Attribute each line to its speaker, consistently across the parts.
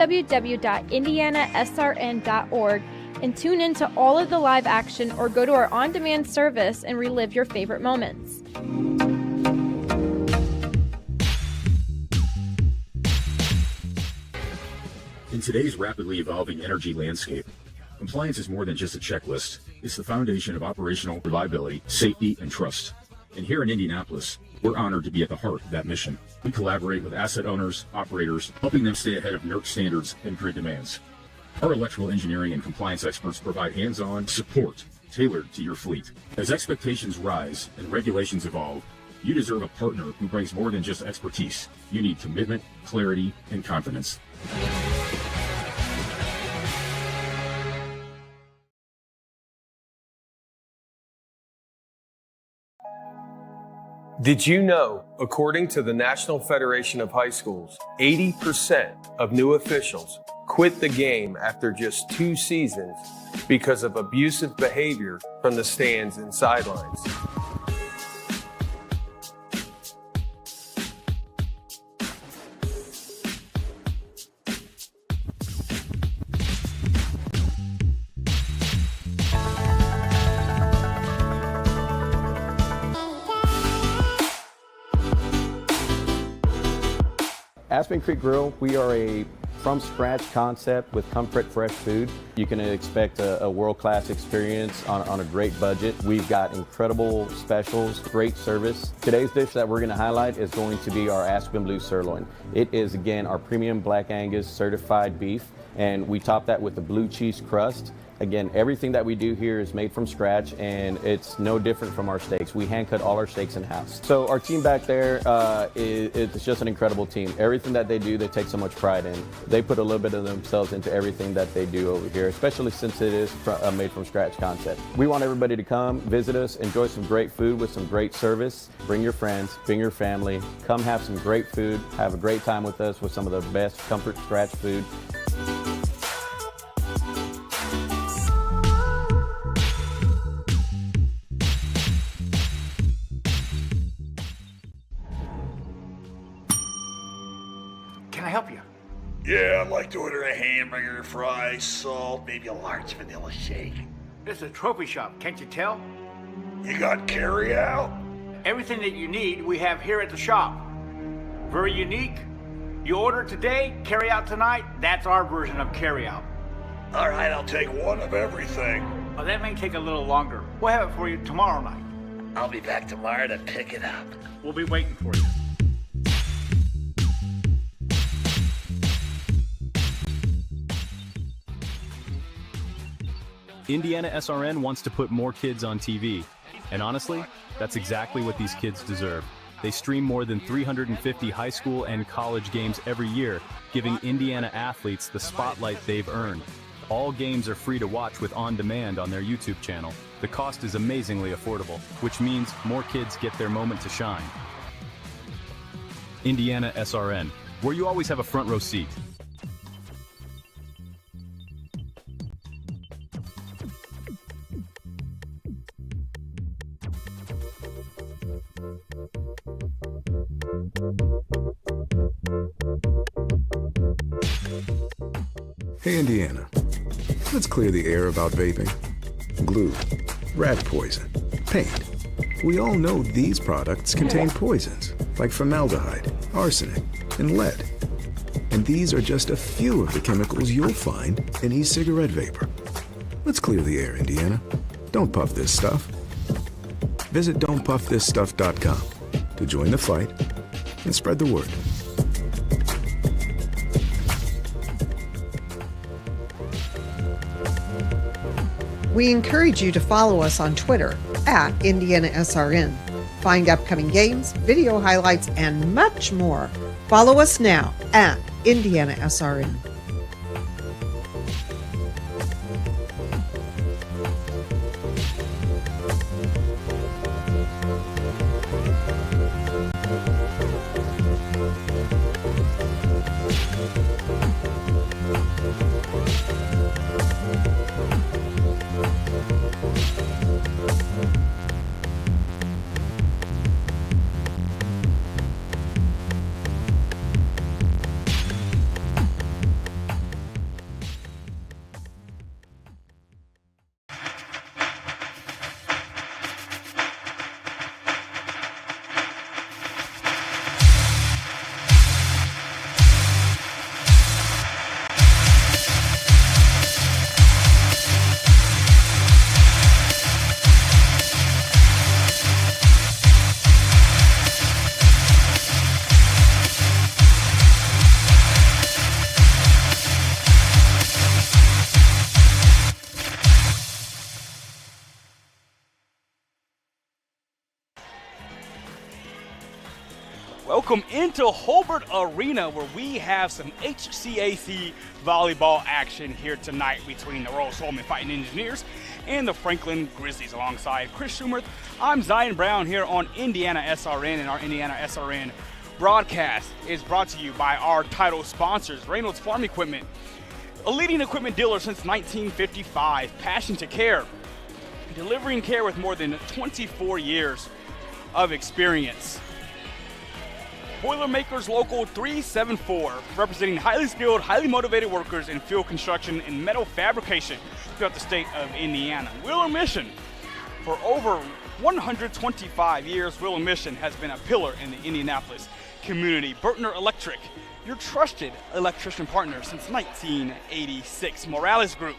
Speaker 1: www.indianasrn.org and tune in to all of the live action or go to our on-demand service and relive your favorite moments.
Speaker 2: In today's rapidly evolving energy landscape, compliance is more than just a checklist. It's the foundation of operational reliability, safety, and trust. And here in Indianapolis, we're honored to be at the heart of that mission. We collaborate with asset owners, operators, helping them stay ahead of NERC standards and grid demands. Our electrical engineering and compliance experts provide hands-on support tailored to your fleet. As expectations rise and regulations evolve, you deserve a partner who brings more than just expertise. You need commitment, clarity, and confidence.
Speaker 3: Did you know, according to the National Federation of High Schools, 80% of new officials quit the game after just 2 seasons because of abusive behavior from the stands and sidelines?
Speaker 4: Aspen Creek Grill, we are a from-scratch concept with comfort, fresh food. You can expect a world-class experience on a great budget. We've got incredible specials, great service. Today's dish that we're going to highlight is going to be our Aspen Blue Sirloin. It is, again, our premium Black Angus certified beef, and we top that with the blue cheese crust. Again, everything that we do here is made from scratch, and it's no different from our steaks. We hand cut all our steaks in-house. So our team back there it's just an incredible team. Everything that they do, they take so much pride in. They put a little bit of themselves into everything that they do over here, especially since it is a made from scratch concept. We want everybody to come, visit us, enjoy some great food with some great service. Bring your friends, bring your family, come have some great food, have a great time with us with some of the best comfort scratch food.
Speaker 5: Can I help you?
Speaker 6: Yeah, I'd like to order a hamburger, fries, salt, maybe a large vanilla shake.
Speaker 5: This is a trophy shop, can't you tell?
Speaker 6: You got carry out?
Speaker 5: Everything that you need, we have here at the shop. Very unique. You order today, carry out tonight. That's our version of carry out.
Speaker 6: All right, I'll take one of everything.
Speaker 5: Oh, that may take a little longer. We'll have it for you tomorrow night.
Speaker 6: I'll be back tomorrow to pick it up.
Speaker 5: We'll be waiting for you.
Speaker 7: IndianaSRN wants to put more kids on TV. And honestly, that's exactly what these kids deserve. They stream more than 350 high school and college games every year, giving Indiana athletes the spotlight they've earned. All games are free to watch with on-demand on their YouTube channel. The cost is amazingly affordable, which means more kids get their moment to shine. IndianaSRN, where you always have a front row seat.
Speaker 8: Hey Indiana, let's clear the air about vaping. Glue, rat poison, paint. We all know these products contain poisons like formaldehyde, arsenic, and lead. And these are just a few of the chemicals you'll find in e-cigarette vapor. Let's clear the air, Indiana. Don't puff this stuff. Visit don'tpuffthisstuff.com to join the fight and spread the word.
Speaker 9: We encourage you to follow us on Twitter at IndianaSRN. Find upcoming games, video highlights, and much more. Follow us now at IndianaSRN.
Speaker 10: Welcome into Hobart Arena, where we have some HCAC volleyball action here tonight between the Rose-Hulman Fighting Engineers and the Franklin Grizzlies. Alongside Chris Schumer, I'm Zion Brown here on IndianaSRN, and our IndianaSRN broadcast is brought to you by our title sponsors, Reynolds Farm Equipment, a leading equipment dealer since 1955, passion to care, delivering care with more than 24 years of experience. Boilermakers Local 374, representing highly skilled, highly motivated workers in field construction and metal fabrication throughout the state of Indiana. Wheeler Mission, for over 125 years, Wheeler Mission has been a pillar in the Indianapolis community. Bertner Electric, your trusted electrician partner since 1986. Morales Group,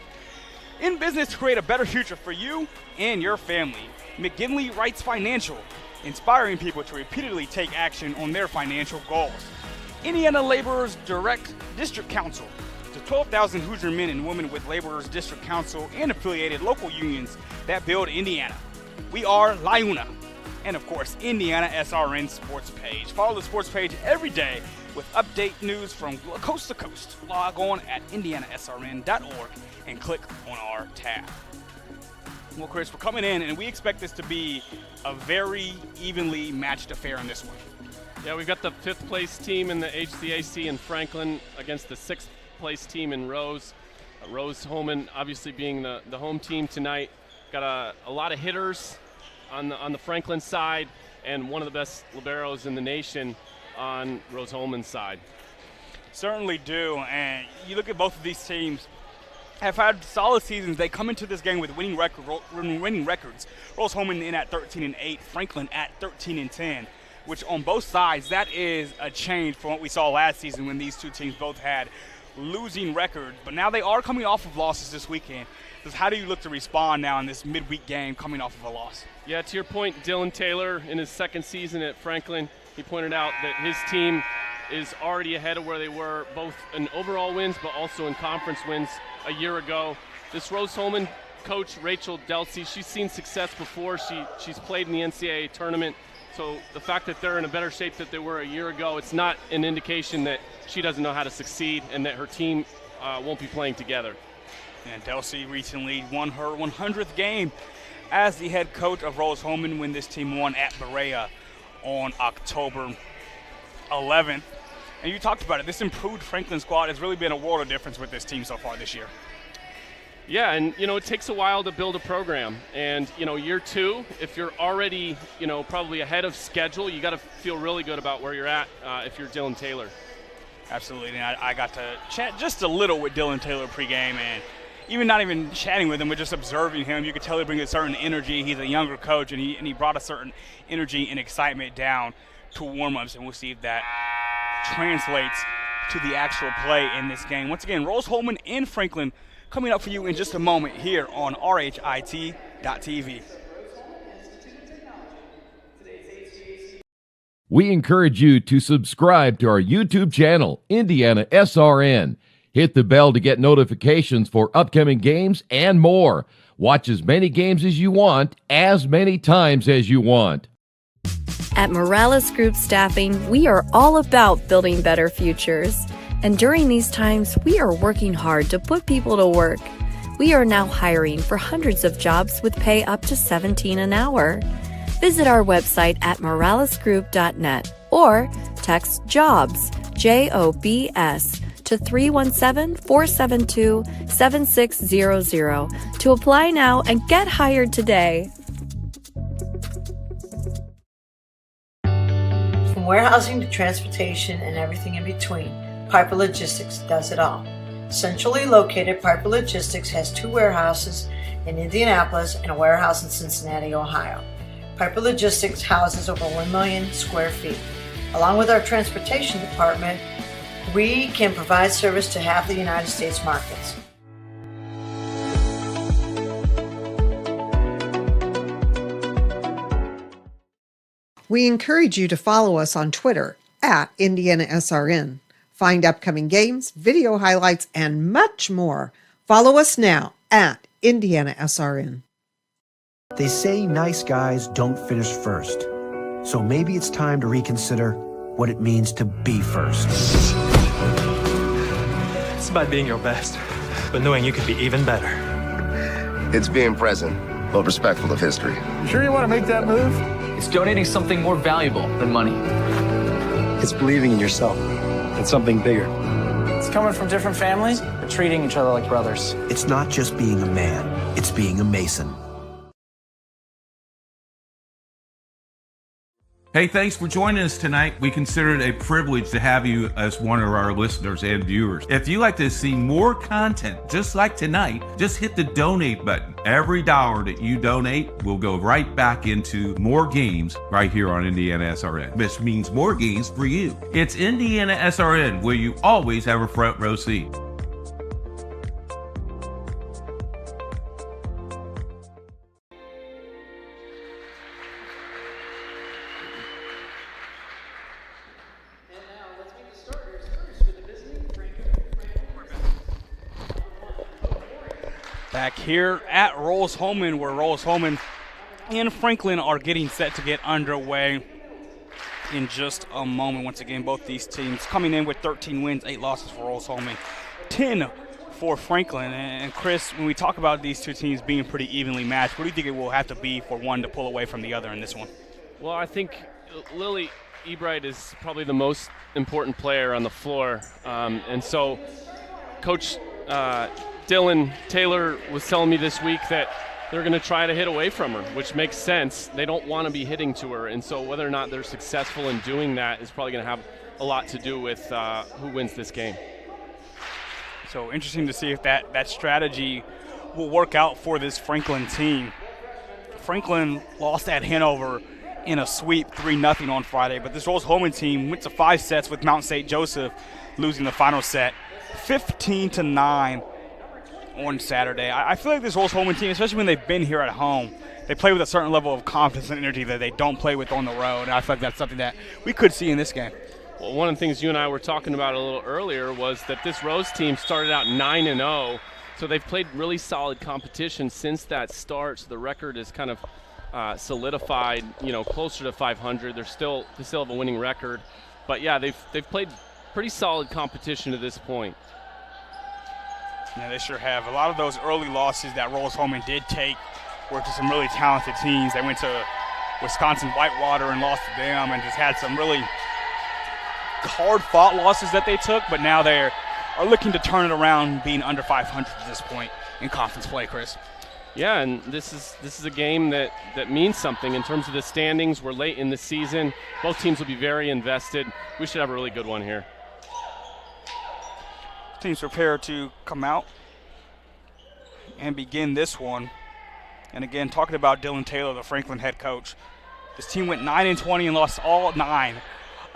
Speaker 10: in business to create a better future for you and your family. McGinley Wrights Financial, inspiring people to repeatedly take action on their financial goals. Indiana Laborers Direct District Council, the 12,000 Hoosier men and women with Laborers District Council and affiliated local unions that build Indiana. We are La Una. And of course, IndianaSRN Sports Page. Follow the sports page every day with update news from coast to coast. Log on at IndianaSRN.org and click on our tab. Well, Chris, we're coming in, and we expect this to be a very evenly matched affair in this one.
Speaker 11: Yeah, we've got the 5th place team in the HCAC in Franklin against the 6th place team in Rose. Rose-Hulman obviously being the home team tonight. Got a lot of hitters on the Franklin side, and one of the best liberos in the nation on Rose-Hulman's side.
Speaker 10: Certainly do, and you look at both of these teams have had solid seasons. They come into this game with winning records. Rose-Hulman in at 13-8, Franklin at 13-10, which on both sides, that is a change from what we saw last season when these two teams both had losing records. But now they are coming off of losses this weekend. So how do you look to respond now in this midweek game coming off of a loss?
Speaker 11: Yeah, to your point, Dylan Taylor in his 2nd season at Franklin, he pointed out that his team is already ahead of where they were, both in overall wins but also in conference wins a year ago. This Rose-Hulman coach, Rachel Delsey, she's seen success before. She's played in the NCAA tournament. So the fact that they're in a better shape than they were a year ago, it's not an indication that she doesn't know how to succeed and that her team won't be playing together.
Speaker 10: And Delsey recently won her 100th game as the head coach of Rose-Hulman when this team won at Berea on October 11th. And you talked about it. This improved Franklin squad has really been a world of difference with this team so far this year.
Speaker 11: Yeah, and, it takes a while to build a program. And, year 2, if you're already, probably ahead of schedule, you got to feel really good about where you're at if you're Dylan Taylor.
Speaker 10: Absolutely. And I got to chat just a little with Dylan Taylor pregame, and even not even chatting with him, but just observing him, you could tell he brings a certain energy. He's a younger coach, and he brought a certain energy and excitement down to warm-ups, and we'll see if that translates to the actual play in this game. Once again, Rose-Hulman and Franklin coming up for you in just a moment here on RHIT.TV.
Speaker 12: We encourage you to subscribe to our YouTube channel, IndianaSRN. Hit the bell to get notifications for upcoming games and more. Watch as many games as you want, as many times as you want.
Speaker 13: At Morales Group Staffing, we are all about building better futures. And during these times, we are working hard to put people to work. We are now hiring for hundreds of jobs with pay up to $17 an hour. Visit our website at moralesgroup.net or text JOBS, JOBS, to 317-472-7600 to apply now and get hired today.
Speaker 14: From warehousing to transportation and everything in between, Piper Logistics does it all. Centrally located, Piper Logistics has 2 warehouses in Indianapolis and a warehouse in Cincinnati, Ohio. Piper Logistics houses over 1 million square feet. Along with our transportation department, we can provide service to half the United States markets.
Speaker 9: We encourage you to follow us on Twitter at IndianaSRN. Find upcoming games, video highlights, and much more. Follow us now at IndianaSRN.
Speaker 15: They say nice guys don't finish first. So maybe it's time to reconsider what it means to be first.
Speaker 16: It's about being your best, but knowing you could be even better.
Speaker 17: It's being present, but respectful of history.
Speaker 18: You sure you want to make that move?
Speaker 19: It's donating something more valuable than money.
Speaker 16: It's believing in yourself and something bigger.
Speaker 18: It's coming from different families, but treating each other like brothers.
Speaker 15: It's not just being a man, it's being a Mason.
Speaker 20: Hey, thanks for joining us tonight. We consider it a privilege to have you as one of our listeners and viewers. If you'd like to see more content just like tonight, just hit the donate button. Every dollar that you donate will go right back into more games right here on IndianaSRN, which means more games for you. It's IndianaSRN, where you always have a front row seat.
Speaker 10: Back here at Rose-Hulman, where Rose-Hulman and Franklin are getting set to get underway in just a moment. Once again, both these teams coming in with 13 wins, 8 losses for Rose-Hulman, 10 for Franklin. And Chris, when we talk about these two teams being pretty evenly matched, what do you think it will have to be for one to pull away from the other in this one?
Speaker 11: Well, I think Lily Ebright is probably the most important player on the floor. And so Coach Dylan Taylor was telling me this week that they're going to try to hit away from her, which makes sense. They don't want to be hitting to her, and so whether or not they're successful in doing that is probably going to have a lot to do with who wins this game.
Speaker 10: So interesting to see if that strategy will work out for this Franklin team. Franklin lost at Hanover in a sweep 3-0 on Friday, but this Rose-Hulman team went to 5 sets with Mount St. Joseph losing the final set 15-9 on Saturday. I feel like this Rose-Hulman team, especially when they've been here at home, they play with a certain level of confidence and energy that they don't play with on the road, and I feel like that's something that we could see in this game.
Speaker 11: Well, one of the things you and I were talking about a little earlier was that this Rose team started out 9-0, so they've played really solid competition since that start, so the record is kind of solidified, closer to 500. They still have a winning record, but yeah, they've played pretty solid competition to this point.
Speaker 10: Yeah, they sure have. A lot of those early losses that Rose-Hulman did take were to some really talented teams. They went to Wisconsin Whitewater and lost to them, and just had some really hard-fought losses that they took, but now they are looking to turn it around, being under 500 at this point in conference play, Chris.
Speaker 11: Yeah, and this is a game that means something in terms of the standings. We're late in the season. Both teams will be very invested. We should have a really good one here.
Speaker 10: Teams prepare to come out and begin this one. And again, talking about Dylan Taylor, the Franklin head coach, this team went 9-20 and lost all 9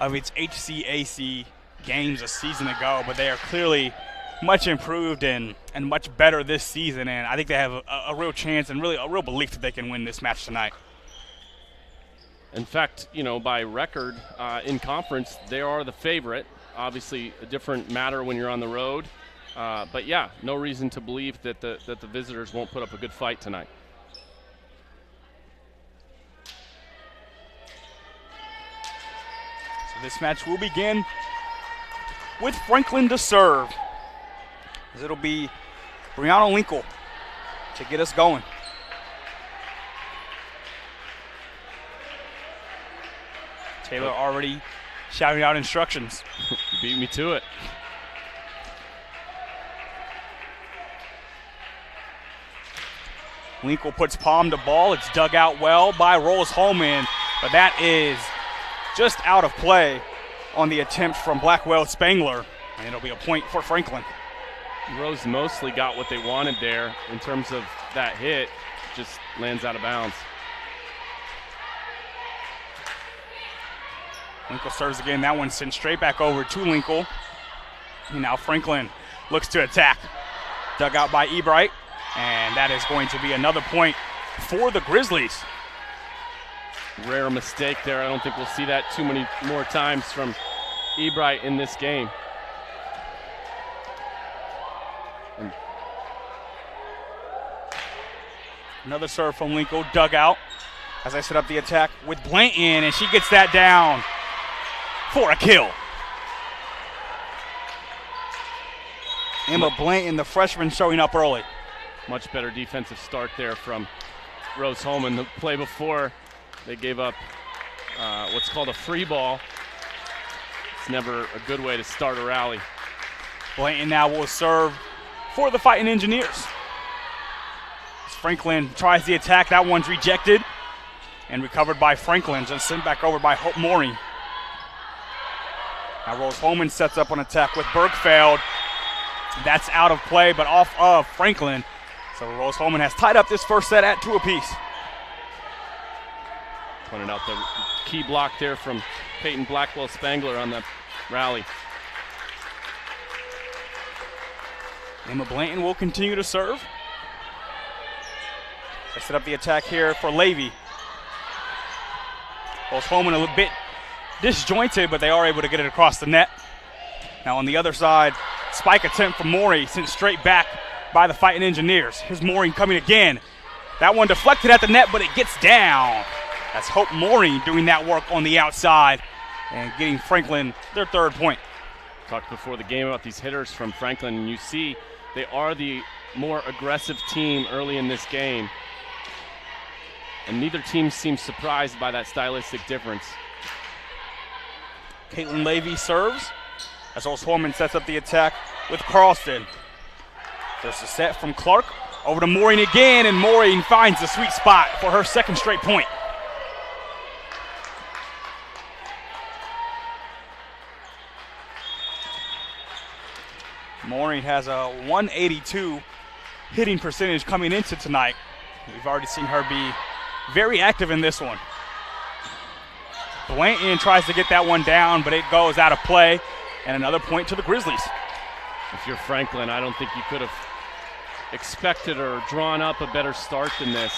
Speaker 10: of its HCAC games a season ago, but they are clearly much improved and much better this season, and I think they have a real chance and really a real belief that they can win this match tonight.
Speaker 11: In fact, by record in conference, they are the favorite. Obviously a different matter when you're on the road, but yeah, no reason to believe that the visitors won't put up a good fight tonight.
Speaker 10: So this match will begin with Franklin to serve, as it'll be Brianna Linkle to get us going. Taylor already shouting out instructions.
Speaker 11: Beat me to it.
Speaker 10: Linkle puts palm to ball. It's dug out well by Rose-Hulman, but that is just out of play on the attempt from Blackwell Spangler, and it'll be a point for Franklin.
Speaker 11: Rose mostly got what they wanted there in terms of that hit, just lands out of bounds.
Speaker 10: Linkle serves again. That one sent straight back over to Linkle. And now Franklin looks to attack. Dug out by Ebright, and that is going to be another point for the Grizzlies.
Speaker 11: Rare mistake there. I don't think we'll see that too many more times from Ebright in this game.
Speaker 10: Another serve from Linkle, dug out as I set up the attack with Blanton, and she gets that down. for a kill. Emma Blanton, the freshman, showing up early.
Speaker 11: Much better defensive start there from Rose-Hulman. The play before, they gave up what's called a free ball. It's never a good way to start a rally.
Speaker 10: Blanton now will serve for the Fighting Engineers. As Franklin tries the attack, that one's rejected and recovered by Franklin, just sent back over by Hope Mooring. Now Rose-Hulman sets up an attack with Bergfeld. That's out of play, but off of Franklin. So Rose-Hulman has tied up this first set at 2 apiece.
Speaker 11: Pointed out the key block there from Peyton Blackwell-Spangler on the rally.
Speaker 10: Emma Blanton will continue to serve. They set up the attack here for Levy. Rose-Hulman a little bit disjointed, but they are able to get it across the net. Now on the other side, spike attempt from Maury, sent straight back by the Fighting Engineers. Here's Mooring coming again. That one deflected at the net, but it gets down. That's Hope Mooring doing that work on the outside and getting Franklin their 3rd point.
Speaker 11: Talked before the game about these hitters from Franklin, and you see they are the more aggressive team early in this game. And neither team seems surprised by that stylistic difference.
Speaker 10: Caitlin Levy serves as Rose-Hulman sets up the attack with Carlston. There's a set from Clark over to Mooring again, and Mooring finds the sweet spot for her 2nd straight point. Mooring has a 182 hitting percentage coming into tonight. We've already seen her be very active in this one. Blanton tries to get that one down, but it goes out of play, and another point to the Grizzlies.
Speaker 11: If you're Franklin, I don't think you could have expected or drawn up a better start than this.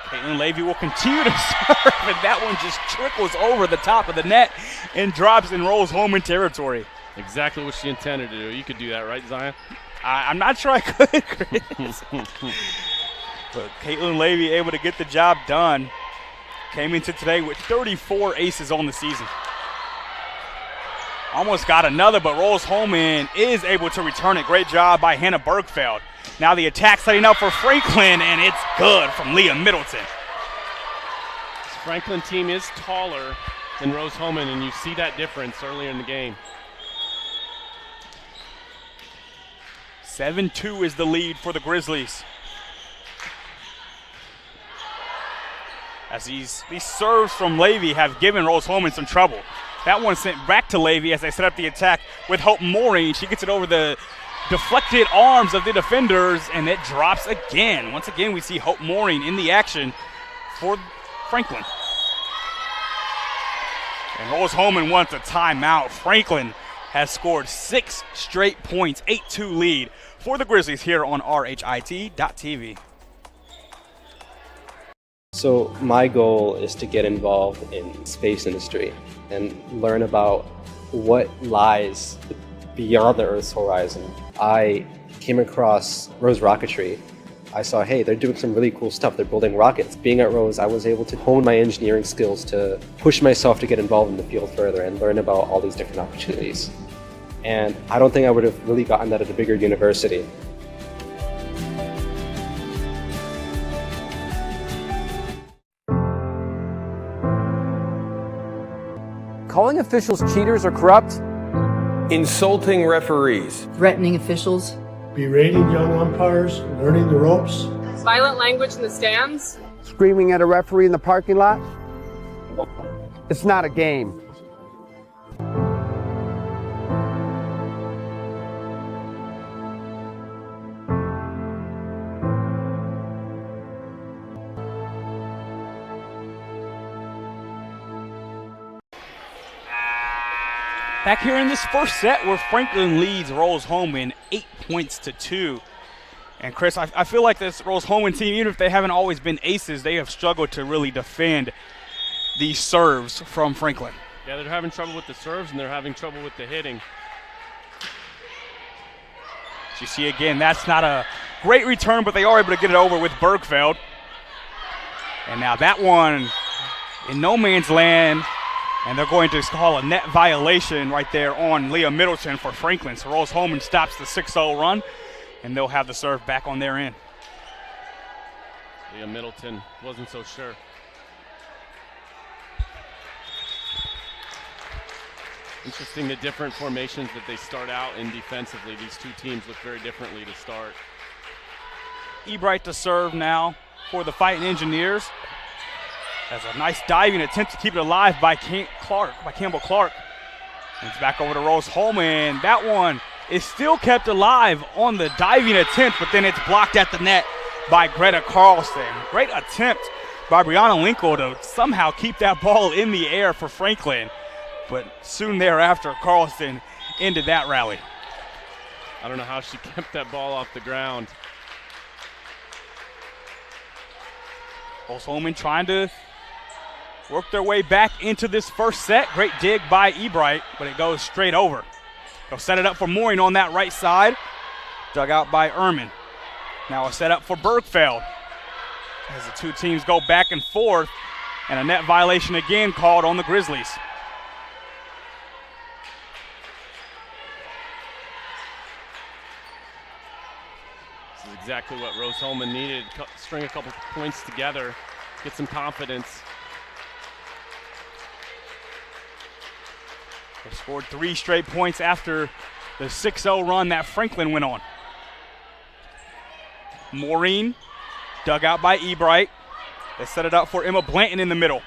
Speaker 10: Caitlin Levy will continue to serve, and that one just trickles over the top of the net and drops in Rose-Hulman territory.
Speaker 11: Exactly what she intended to do. You could do that, right, Zion?
Speaker 10: I'm not sure I could, Chris. But Caitlin Levy able to get the job done. Came into today with 34 aces on the season. Almost got another, but Rose-Hulman is able to return it. Great job by Hannah Bergfeld. Now the attack setting up for Franklin, and it's good from Leah Middleton.
Speaker 11: This Franklin team is taller than Rose-Hulman, and you see that difference earlier in the game.
Speaker 10: 7-2 is the lead for the Grizzlies. As these serves from Levy have given Rose-Hulman some trouble. That one sent back to Levy as they set up the attack with Hope Mooring. She gets it over the deflected arms of the defenders, and it drops again. Once again, we see Hope Mooring in the action for Franklin. And Rose-Hulman wants a timeout. Franklin has scored 6 straight points, 8-2 lead for the Grizzlies here on RHIT.TV.
Speaker 21: So my goal is to get involved in space industry and learn about what lies beyond the Earth's horizon. I came across Rose Rocketry. I saw, hey, they're doing some really cool stuff. They're building rockets. Being at Rose, I was able to hone my engineering skills to push myself to get involved in the field further and learn about all these different opportunities. And I don't think I would have really gotten that at a bigger university.
Speaker 22: Calling officials cheaters or corrupt.
Speaker 3: Insulting referees.
Speaker 23: Threatening officials.
Speaker 24: Berating young umpires, learning the ropes.
Speaker 25: Violent language in the stands.
Speaker 26: Screaming at a referee in the parking lot. It's not a game.
Speaker 10: Back here in this first set where Franklin leads Rose-Hulman 8-2. And Chris, I feel like this Rose-Hulman team, even if they haven't always been aces, they have struggled to really defend these serves from Franklin.
Speaker 11: Yeah, they're having trouble with the serves and they're having trouble with the hitting.
Speaker 10: As you see again, that's not a great return, but they are able to get it over with Bergfeld. And now that one in no man's land, and they're going to call a net violation right there on Leah Middleton for Franklin. So Rose-Hulman stops the 6-0 run, and they'll have the serve back on their end.
Speaker 11: Leah Middleton wasn't so sure. Interesting the different formations that they start out in defensively. These two teams look very differently to start.
Speaker 10: Ebright to serve now for the Fighting Engineers. That's a nice diving attempt to keep it alive by Campbell Clark. And it's back over to Rose-Hulman. That one is still kept alive on the diving attempt, but then it's blocked at the net by Greta Carlson. Great attempt by Brianna Linkle to somehow keep that ball in the air for Franklin. But soon thereafter, Carlson ended that rally.
Speaker 11: I don't know how she kept that ball off the ground.
Speaker 10: Rose-Hulman trying to work their way back into this first set. Great dig by Ebright, but it goes straight over. They'll set it up for Mooring on that right side. Dug out by Ehrman. Now a set up for Bergfeld. As the two teams go back and forth, and a net violation again called on the Grizzlies.
Speaker 11: This is exactly what Rose-Hulman needed. String a couple points together, get some confidence.
Speaker 10: They scored 3 straight points after the 6-0 run that Franklin went on. Maureen, dug out by Ebright. They set it up for Emma Blanton in the middle.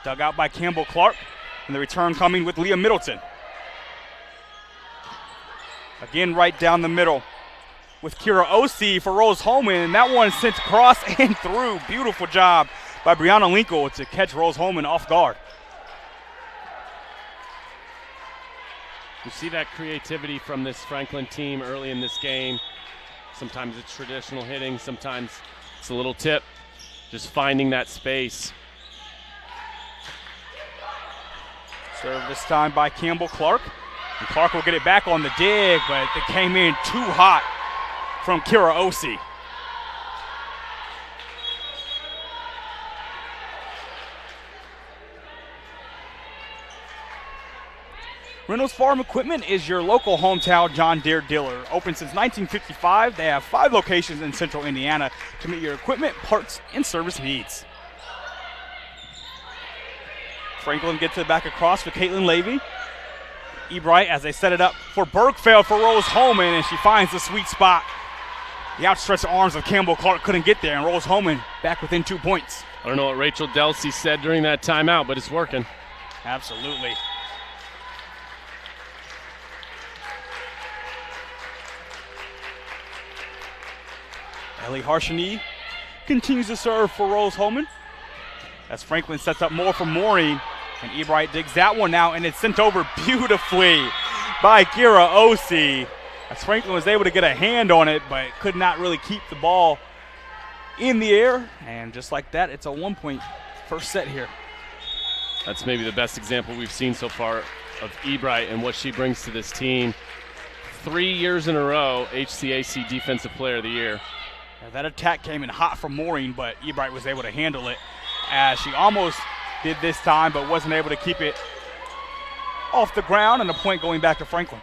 Speaker 10: Dug out by Campbell Clark, and the return coming with Leah Middleton. Again, right down the middle with Kira Osee for Rose-Hulman, and that one sent across and through. Beautiful job by Brianna Linkle to catch Rose-Hulman off guard.
Speaker 11: You see that creativity from this Franklin team early in this game. Sometimes it's traditional hitting, sometimes it's a little tip, just finding that space.
Speaker 10: Serve this time by Campbell Clark. And Clark will get it back on the dig, but it came in too hot from Kira Osee. Reynolds Farm Equipment is your local hometown John Deere dealer. Open since 1955, they have 5 locations in central Indiana to meet your equipment, parts, and service needs. Franklin gets it back across for Caitlin Levy. Ebright as they set it up for Bergfeld for Rose-Hulman, and she finds the sweet spot. The outstretched arms of Campbell Clark couldn't get there, and Rose-Hulman back within 2 points.
Speaker 11: I don't know what Rachel Delsey said during that timeout, but it's working.
Speaker 10: Absolutely. Ellie Harshani continues to serve for Rose-Hulman as Franklin sets up more for Maureen, and Ebright digs that one out, and it's sent over beautifully by Kira Osee as Franklin was able to get a hand on it but could not really keep the ball in the air, and just like that, it's a 1-point first set here.
Speaker 11: That's maybe the best example we've seen so far of Ebright and what she brings to this team. 3 years in a row, HCAC Defensive Player of the Year.
Speaker 10: Now that attack came in hot from Maureen, but Ebright was able to handle it as she almost did this time, but wasn't able to keep it off the ground, and a point going back to Franklin.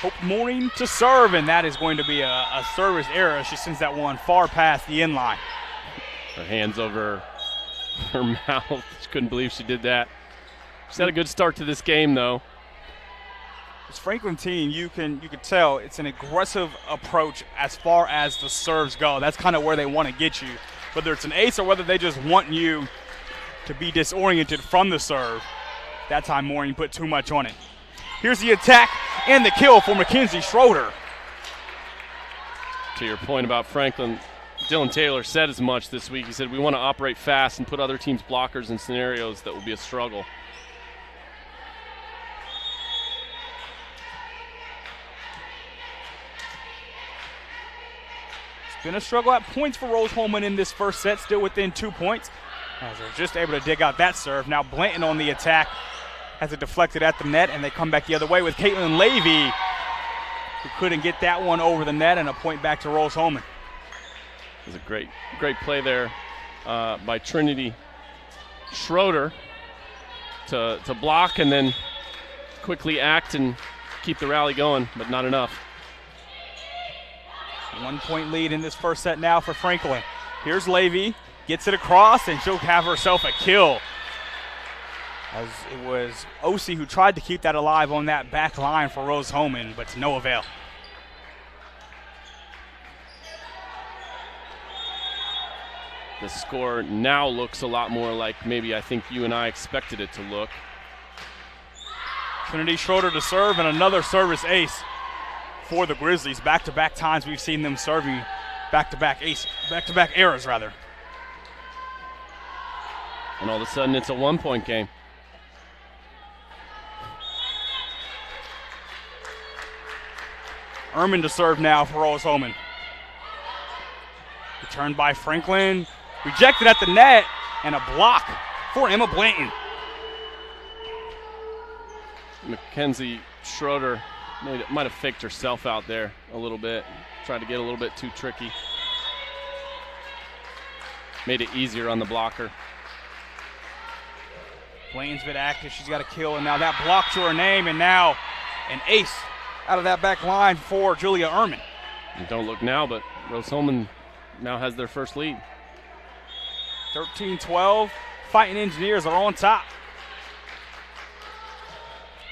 Speaker 10: Hope Maureen to serve, and that is going to be a service error. She sends that one far past the end line.
Speaker 11: Her hands over her mouth. She couldn't believe she did that. She's had a good start to this game, though.
Speaker 10: This Franklin team, you can tell it's an aggressive approach as far as the serves go. That's kind of where they want to get you, whether it's an ace or whether they just want you to be disoriented from the serve. That time Maureen put too much on it. Here's the attack and the kill for Mackenzie Schroeder.
Speaker 11: To your point about Franklin, Dylan Taylor said as much this week. He said, we want to operate fast and put other teams' blockers in scenarios that will be a struggle.
Speaker 10: It's been a struggle at points for Rose-Hulman in this first set, still within 2 points. as they're just able to dig out that serve. Now Blanton on the attack has it deflected at the net, and they come back the other way with Caitlin Levy, who couldn't get that one over the net, and a point back to Rose-Hulman.
Speaker 11: It was a great play there by Trinity Schroeder to block and then quickly act and keep the rally going, but not enough.
Speaker 10: 1 point lead in this first set now for Franklin. Here's Levy, gets it across, and she'll have herself a kill. As it was Osi who tried to keep that alive on that back line for Rose-Hulman, but to no avail.
Speaker 11: The score now looks a lot more like maybe I think you and I expected it to look.
Speaker 10: Trinity Schroeder to serve, and another service ace for the Grizzlies. Back-to-back times we've seen them serving back-to-back errors rather.
Speaker 11: And all of a sudden it's a 1 point game.
Speaker 10: Ehrman to serve now for Rose-Hulman. Returned by Franklin. Rejected at the net, and a block for Emma Blanton.
Speaker 11: Mackenzie Schroeder might have faked herself out there a little bit. Tried to get a little bit too tricky. Made it easier on the blocker.
Speaker 10: Blanton's been active. She's got a kill, and now that block to her name, and now an ace out of that back line for Julia Ehrman.
Speaker 11: And don't look now, but Rose-Hulman now has their first lead.
Speaker 10: 13-12. Fighting Engineers are on top.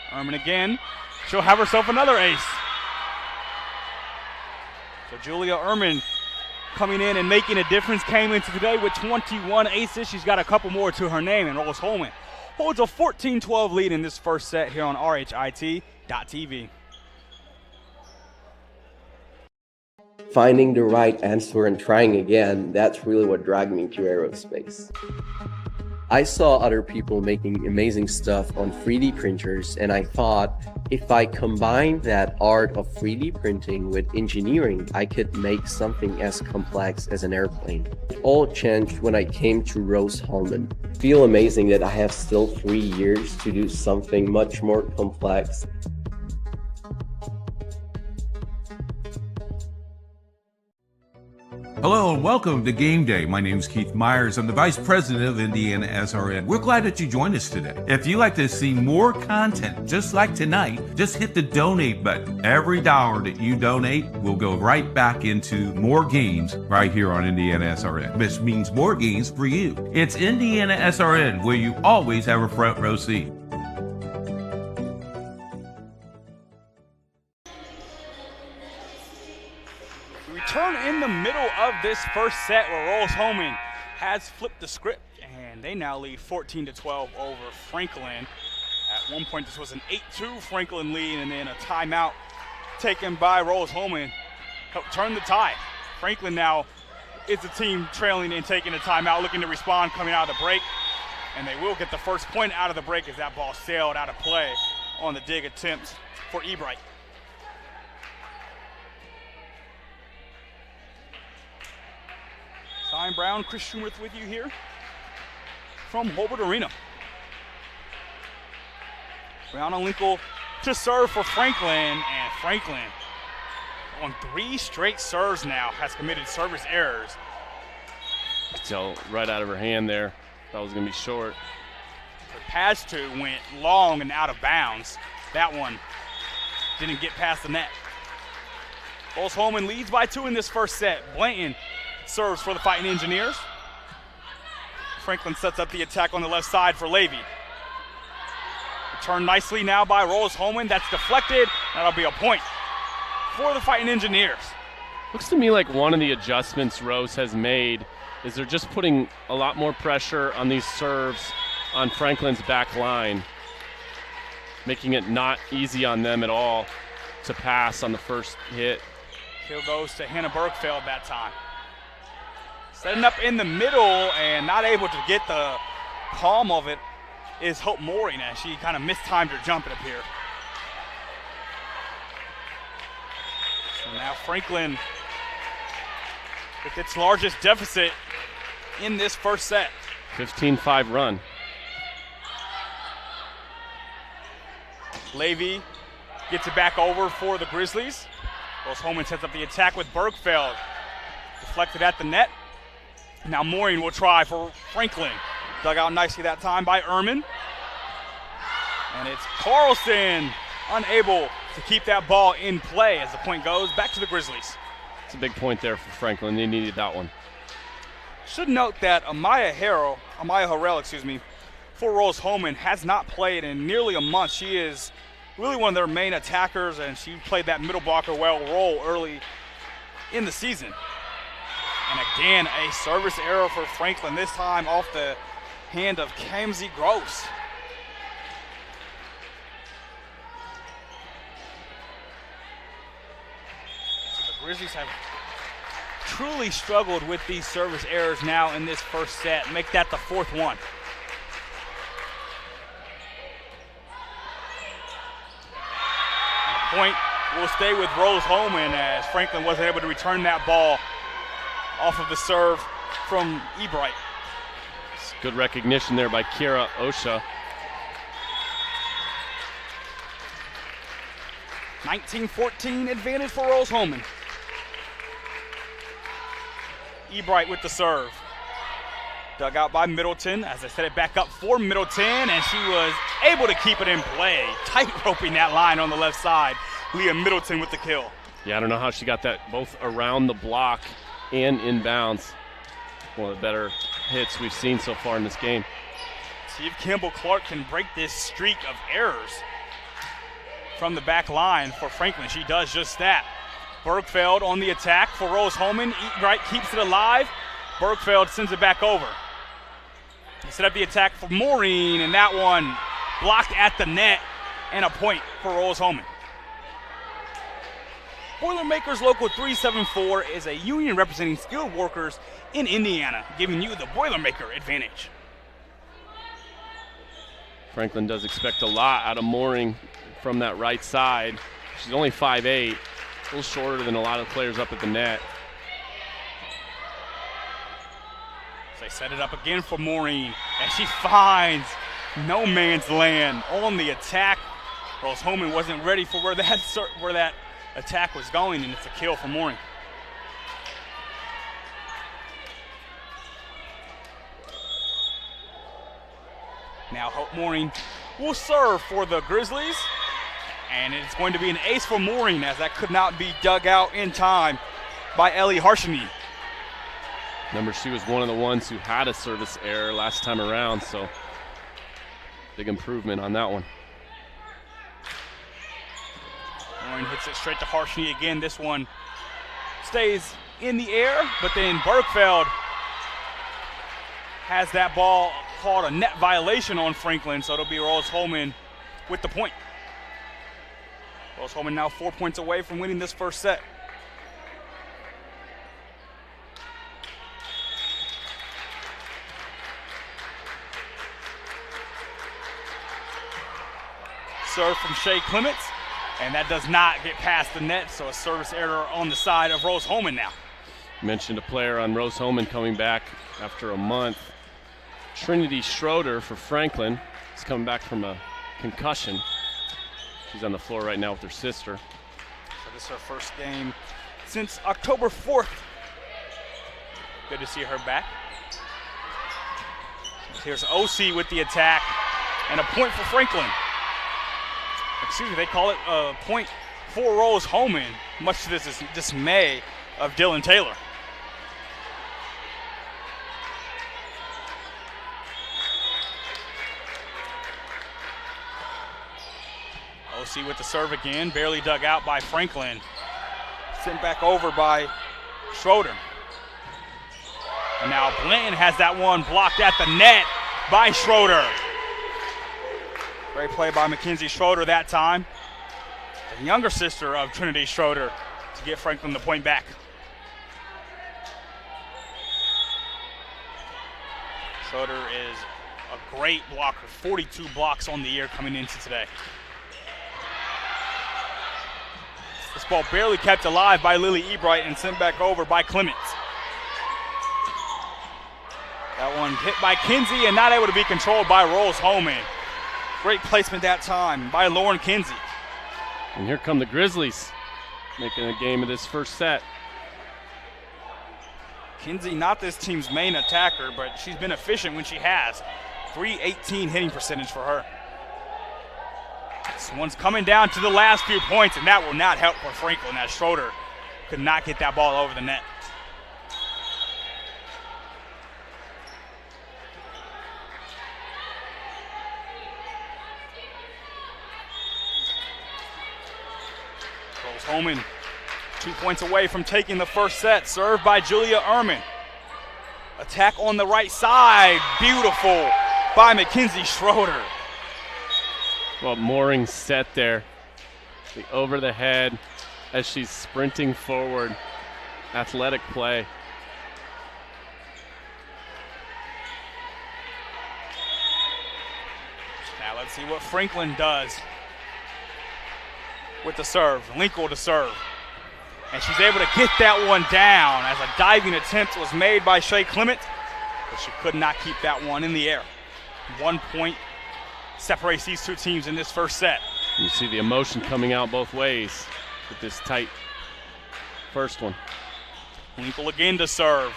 Speaker 10: Ehrman again. She'll have herself another ace. So Julia Ehrman coming in and making a difference. Came into today with 21 aces. She's got a couple more to her name, and Rose-Hulman holds a 14-12 lead in this first set here on RHIT.TV.
Speaker 21: Finding the right answer and trying again, that's really what dragged me to aerospace. I saw other people making amazing stuff on 3D printers, and I thought if I combine that art of 3D printing with engineering, I could make something as complex as an airplane. It all changed when I came to Rose-Hulman. I feel amazing that I have still 3 years to do something much more complex.
Speaker 20: Hello and welcome to Game Day. My name is Keith Myers. I'm the Vice President of IndianaSRN. We're glad that you joined us today. If you'd like to see more content just like tonight, just hit the donate button. Every dollar that you donate will go right back into more games right here on IndianaSRN. This means more games for you. It's IndianaSRN, where you always have a front row seat.
Speaker 10: Turn in the middle of this first set where Rose-Hulman has flipped the script, and they now lead 14-12 over Franklin. At one point this was an 8-2 Franklin lead, and then a timeout taken by Rose-Hulman helped turn the tide. Franklin now is the team trailing and taking a timeout, looking to respond coming out of the break, and they will get the first point out of the break as that ball sailed out of play on the dig attempt for Ebright. Stein Brown, Chris Schumerth with you here from Hobart Arena. Brianna Linkle to serve for Franklin, and Franklin on 3 straight serves now has committed service errors.
Speaker 11: You could tell right out of her hand there. That was going to be short.
Speaker 10: The pass to went long and out of bounds. That one didn't get past the net. Rose-Hulman leads by 2 in this first set. Blanton serves for the Fighting Engineers. Franklin sets up the attack on the left side for Levy. Returned nicely now by Rose-Hulman. That's deflected. That'll be a point for the Fighting Engineers.
Speaker 11: Looks to me like one of the adjustments Rose has made is they're just putting a lot more pressure on these serves on Franklin's back line, making it not easy on them at all to pass on the first hit.
Speaker 10: Kill goes to Hannah Bergfeld that time. Setting up in the middle and not able to get the palm of it is Hope Mooring as she kind of mistimed her jump, it appeared. So now Franklin with its largest deficit in this first set.
Speaker 11: 15-5 run.
Speaker 10: Levy gets it back over for the Grizzlies. Rose-Hulman sets up the attack with Bergfeld. Deflected at the net. Now Mooring will try for Franklin. Dug out nicely that time by Ehrman. And it's Carlson unable to keep that ball in play as the point goes back to the Grizzlies.
Speaker 11: It's a big point there for Franklin. They needed that one.
Speaker 10: Should note that Amaya Harrell, for Rose-Hulman has not played in nearly a month. She is really one of their main attackers, and she played that middle blocker role early in the season. And again, a service error for Franklin, this time off the hand of Kamsi Gross. So the Grizzlies have truly struggled with these service errors now in this first set. Make that the fourth one. The point will stay with Rose-Hulman as Franklin wasn't able to return that ball off of the serve from Ebright.
Speaker 11: Good recognition there by Kira Osha.
Speaker 10: 19-14 advantage for Rose-Hulman. Ebright with the serve. Dug out by Middleton as I set it back up for Middleton, and she was able to keep it in play. Tight-roping that line on the left side. Leah Middleton with the kill.
Speaker 11: Yeah, I don't know how she got that both around the block and inbounds. One of the better hits we've seen so far in this game.
Speaker 10: See if Campbell Clark can break this streak of errors from the back line for Franklin. She does just that. Bergfeld on the attack for Rose-Hulman. Ebright keeps it alive. Bergfeld sends it back over. He set up the attack for Maureen, and that one blocked at the net, and a point for Rose-Hulman. Boilermakers Local 374 is a union representing skilled workers in Indiana, giving you the Boilermaker advantage.
Speaker 11: Franklin does expect a lot out of Mooring from that right side. She's only 5'8", a little shorter than a lot of players up at the net.
Speaker 10: They set it up again for Maureen, and she finds no man's land on the attack. Rose-Hulman wasn't ready for where that attack was going, and it's a kill for Maureen. Now Hope Maureen will serve for the Grizzlies, and it's going to be an ace for Maureen as that could not be dug out in time by Ellie Harshini.
Speaker 11: Remember, she was one of the ones who had a service error last time around, so big improvement on that one.
Speaker 10: Maureen hits it straight to Harshini again. This one stays in the air, but then Bergfeld has that ball called a net violation on Franklin, so it'll be Rose-Hulman with the point. Rose-Hulman now 4 points away from winning this first set. Serve from Shea Clements, and that does not get past the net, so a service error on the side of Rose-Hulman now.
Speaker 11: Mentioned a player on Rose-Hulman coming back after a month. Trinity Schroeder for Franklin is coming back from a concussion. She's on the floor right now with her sister.
Speaker 10: So this is her first game since October 4th. Good to see her back. Here's OC with the attack, and a point for Franklin. Excuse me, they call it a point for Rose-Hulman, much to this dismay of Dylan Taylor. OC with the serve again, barely dug out by Franklin. Sent back over by Schroeder. And now Blanton has that one blocked at the net by Schroeder. Great play by Mackenzie Schroeder that time. The younger sister of Trinity Schroeder to get Franklin the point back. Schroeder is a great blocker, 42 blocks on the year coming into today. This ball barely kept alive by Lily Ebright and sent back over by Clements. That one hit by Kinsey and not able to be controlled by Rose-Hulman. Great placement that time by Lauren Kinsey.
Speaker 11: And here come the Grizzlies, making a game of this first set.
Speaker 10: Kinsey, not this team's main attacker, but she's been efficient when she has. .318 hitting percentage for her. This one's coming down to the last few points, and that will not help for Franklin, as Schroeder could not get that ball over the net. Rose-Hulman 2 points away from taking the first set. Served by Julia Ehrman. Attack on the right side. Beautiful by Mackenzie Schroeder.
Speaker 11: Well, Mooring set there. The over the head as she's sprinting forward. Athletic play.
Speaker 10: Now let's see what Franklin does with the serve. Linkle to serve. And she's able to get that one down as a diving attempt was made by Shea Clement, but she could not keep that one in the air. 1 point separates these two teams in this first set.
Speaker 11: You see the emotion coming out both ways with this tight first one.
Speaker 10: Linkle again to serve.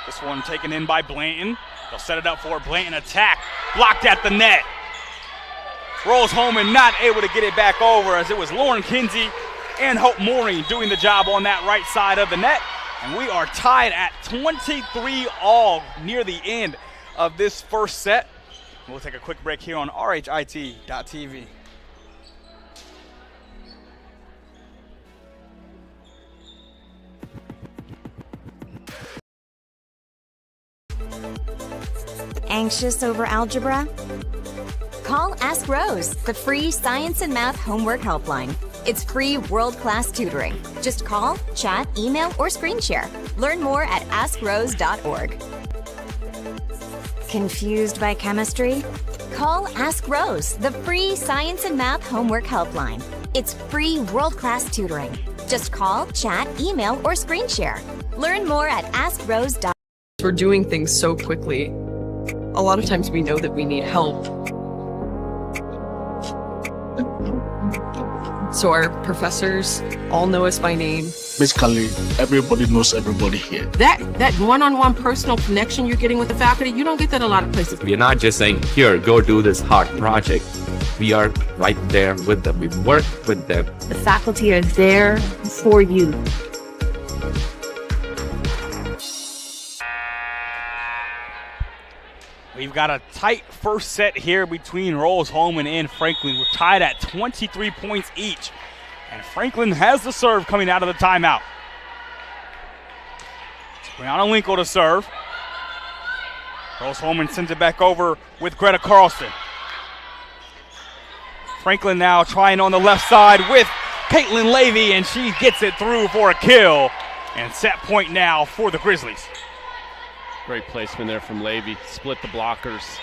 Speaker 10: This one taken in by Blanton. They'll set it up for Blanton attack. Blocked at the net. Rose-Hulman not able to get it back over as it was Lauren Kinsey and Hope Mooring doing the job on that right side of the net. And we are tied at 23 all near the end of this first set. We'll take a quick break here on RHIT.TV.
Speaker 1: Anxious over algebra? Call Ask Rose, the free science and math homework helpline. It's free world-class tutoring. Just call, chat, email, or screen share. Learn more at AskRose.org. Confused by chemistry? Call Ask Rose, the free science and math homework helpline. It's free world-class tutoring. Just call, chat, email, or screen share. Learn more at AskRose.org.
Speaker 2: We're doing things so quickly. A lot of times we know that we need help. So our professors all know us by name.
Speaker 4: Basically, everybody knows everybody here.
Speaker 5: That one-on-one personal connection you're getting with the faculty, you don't get that a lot of places.
Speaker 6: We are not just saying, here, go do this hard project. We are right there with them. We work with them.
Speaker 23: The faculty are there for you.
Speaker 10: We've got a tight first set here between Rose-Hulman and Franklin. We're tied at 23 points each. And Franklin has the serve coming out of the timeout. Brianna Linkle to serve. Rose-Hulman sends it back over with Greta Carlson. Franklin now trying on the left side with Caitlin Levy, and she gets it through for a kill. And set point now for the Grizzlies.
Speaker 11: Great placement there from Levy. Split the blockers.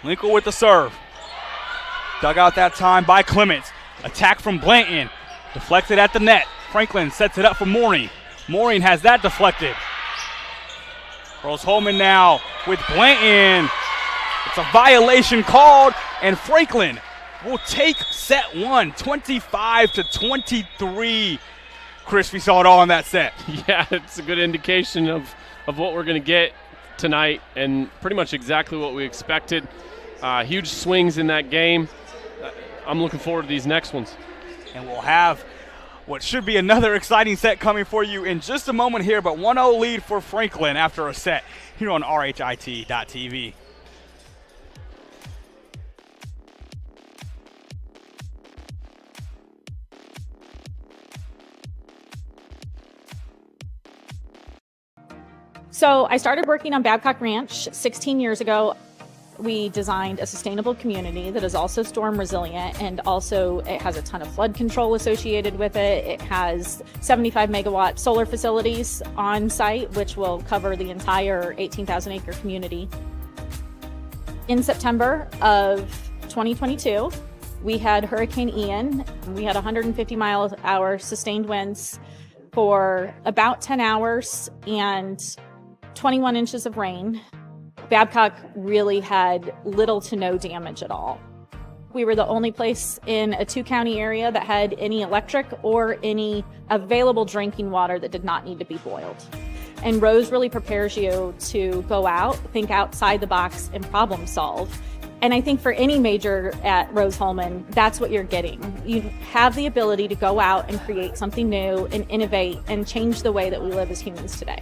Speaker 10: Linkle with the serve. Dug out that time by Clements. Attack from Blanton. Deflected at the net. Franklin sets it up for Mooring. Mooring has that deflected. Rose-Hulman now with Blanton. It's a violation called, and Franklin will take set one, 25-23. Chris, we saw it all in that set.
Speaker 11: Yeah, it's a good indication of what we're going to get tonight, and pretty much exactly what we expected. Huge swings in that game. I'm looking forward to these next ones.
Speaker 10: And we'll have what should be another exciting set coming for you in just a moment here, but 1-0 lead for Franklin after a set here on RHIT.TV.
Speaker 27: So I started working on Babcock Ranch 16 years ago. We designed a sustainable community that is also storm resilient, and also it has a ton of flood control associated with it. It has 75 megawatt solar facilities on site, which will cover the entire 18,000 acre community. In September of 2022, We had Hurricane Ian. We had 150-mile-an-hour sustained winds for about 10 hours and 21 inches of rain. Babcock really had little to no damage at all. We were the only place in a 2-county area that had any electric or any available drinking water that did not need to be boiled. And Rose really prepares you to go out, think outside the box, and problem solve. And I think for any major at Rose-Hulman, that's what you're getting. You have the ability to go out and create something new and innovate and change the way that we live as humans today.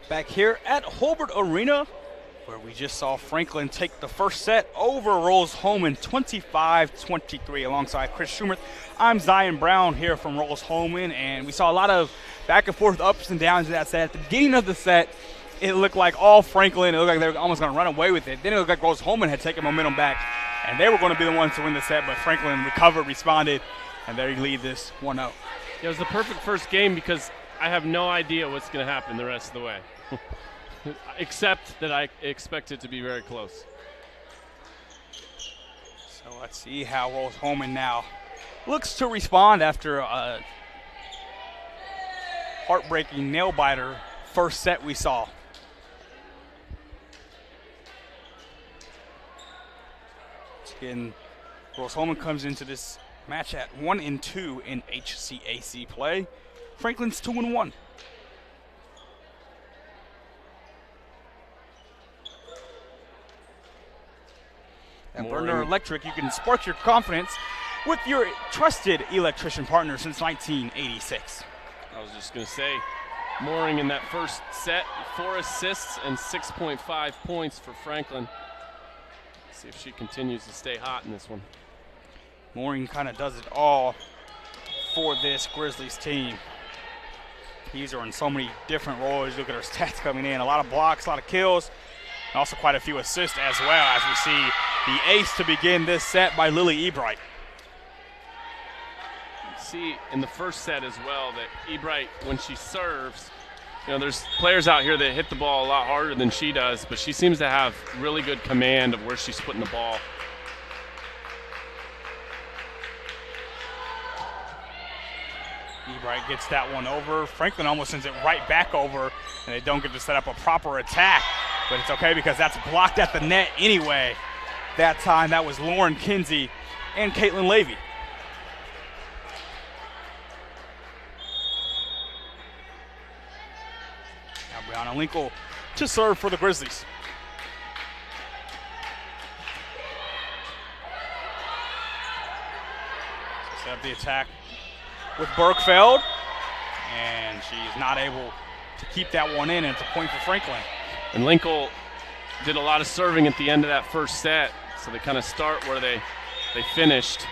Speaker 10: Back here at Holbert Arena, where we just saw Franklin take the first set over Rose-Hulman 25-23 alongside Chris Schumerth. I'm Zion Brown here from Rose-Hulman, and we saw a lot of back and forth ups and downs in that set. At the beginning of the set, it looked like all Franklin, it looked like they were almost going to run away with it. Then it looked like Rose-Hulman had taken momentum back, and they were going to be the ones to win the set, but Franklin recovered, responded, and they lead this 1-0.
Speaker 11: It was the perfect first game because I have no idea what's going to happen the rest of the way. Except that I expect it to be very close.
Speaker 10: So let's see how Rose-Hulman now looks to respond after a heartbreaking nail-biter first set we saw. Again, Rose-Hulman comes into this match at 1-2 in HCAC play. Franklin's 2-1. At Burner Electric, you can spark your confidence with your trusted electrician partner since 1986.
Speaker 11: I was just going to say, Mooring in that first set, 4 assists and 6.5 points for Franklin. Let's see if she continues to stay hot in this one.
Speaker 10: Mooring kind of does it all for this Grizzlies team. These are in so many different roles. Look at her stats coming in. A lot of blocks, a lot of kills, and also quite a few assists as well, as we see the ace to begin this set by Lily Ebright.
Speaker 11: See in the first set as well that Ebright, when she serves, you know, there's players out here that hit the ball a lot harder than she does, but she seems to have really good command of where she's putting the ball.
Speaker 10: Ebright gets that one over. Franklin almost sends it right back over, and they don't get to set up a proper attack. But it's okay because that's blocked at the net anyway. That time, that was Lauren Kinsey and Caitlin Levy. Now Brianna Linkle to serve for the Grizzlies. So set up the attack with Bergfeld, and she's not able to keep that one in, and it's a point for Franklin.
Speaker 11: And Linkle did a lot of serving at the end of that first set, so they kind of start where they finished.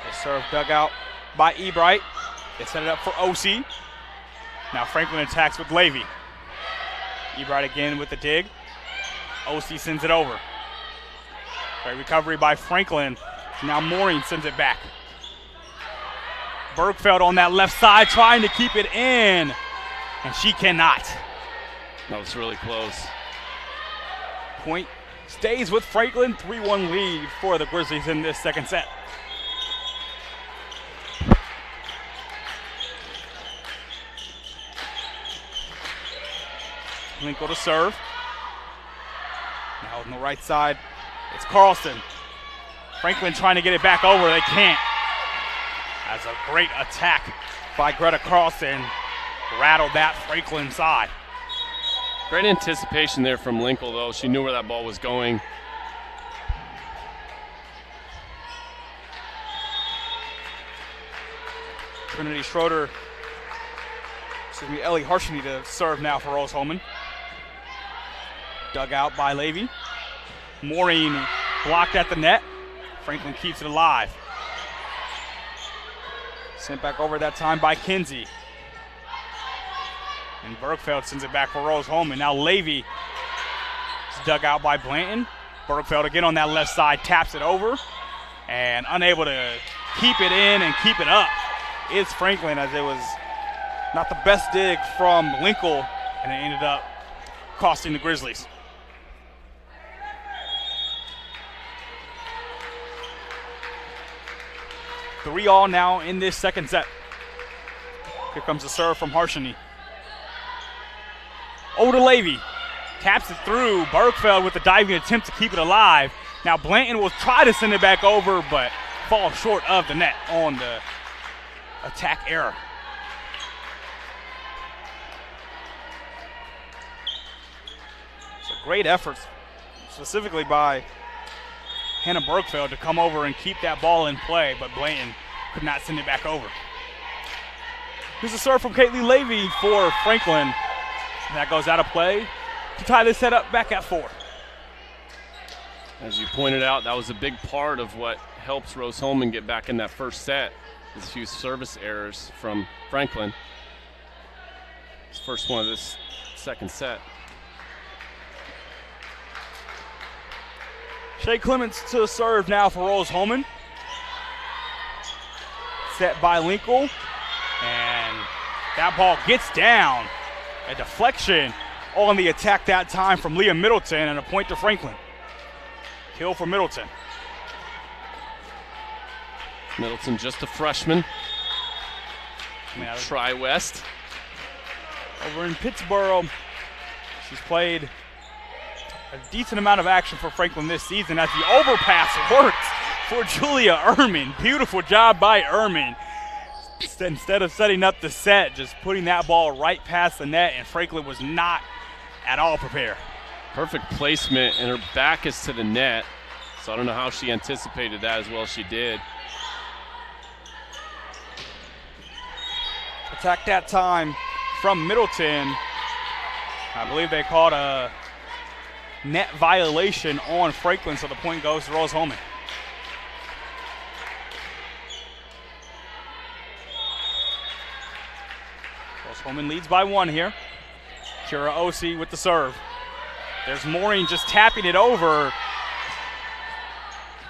Speaker 10: The serve dug out by Ebright. They set it up for OC. Now Franklin attacks with Levy. Ebright again with the dig. OC sends it over. Great recovery by Franklin. Now Mooring sends it back. Bergfeld on that left side trying to keep it in, and she cannot.
Speaker 11: That was really close.
Speaker 10: Point stays with Franklin. 3-1 lead for the Grizzlies in this second set. Lincoln to serve. Now on the right side, it's Carlson. Franklin trying to get it back over. They can't. That's a great attack by Greta Carlson. Rattled that Franklin side.
Speaker 11: Great anticipation there from Linkle, though. She knew where that ball was going.
Speaker 10: Trinity Schroeder, Ellie Harshini to serve now for Rose-Hulman. Dug out by Levy. Maureen blocked at the net. Franklin keeps it alive. Sent back over that time by Kinsey. And Bergfeld sends it back for Rose-Hulman. Now Levy is dug out by Blanton. Bergfeld again on that left side, taps it over. And unable to keep it in and keep it up is Franklin, as it was not the best dig from Linkle, and it ended up costing the Grizzlies. Three all now in this second set. Here comes the serve from Harshini. Over to Levy. Taps it through. Bergfeld with the diving attempt to keep it alive. Now Blanton will try to send it back over, but falls short of the net on the attack error. It's a great effort, specifically by Hannah Bergfeld, to come over and keep that ball in play, but Blanton could not send it back over. Here's a serve from Caitlin Levy for Franklin. That goes out of play to tie this set up back at 4.
Speaker 11: As you pointed out, that was a big part of what helps Rose-Hulman get back in that first set. There's a few service errors from Franklin. It's the first one of this second set.
Speaker 10: Shea Clements to serve now for Rose-Hulman. Set by Linkle. And that ball gets down. A deflection on the attack that time from Leah Middleton, and a point to Franklin. Kill for Middleton.
Speaker 11: Middleton, just a freshman. Tri-West.
Speaker 10: Over in Pittsburgh, she's played a decent amount of action for Franklin this season as the overpass works for Julia Ehrman. Beautiful job by Ehrman. Instead of setting up the set, just putting that ball right past the net, and Franklin was not at all prepared.
Speaker 11: Perfect placement, and her back is to the net, so I don't know how she anticipated that as well as she did.
Speaker 10: Attack that time from Middleton. I believe they called a net violation on Franklin, so the point goes to Rose-Hulman. Rose-Hulman leads by 1 here. Kira Osi with the serve. There's Maureen just tapping it over.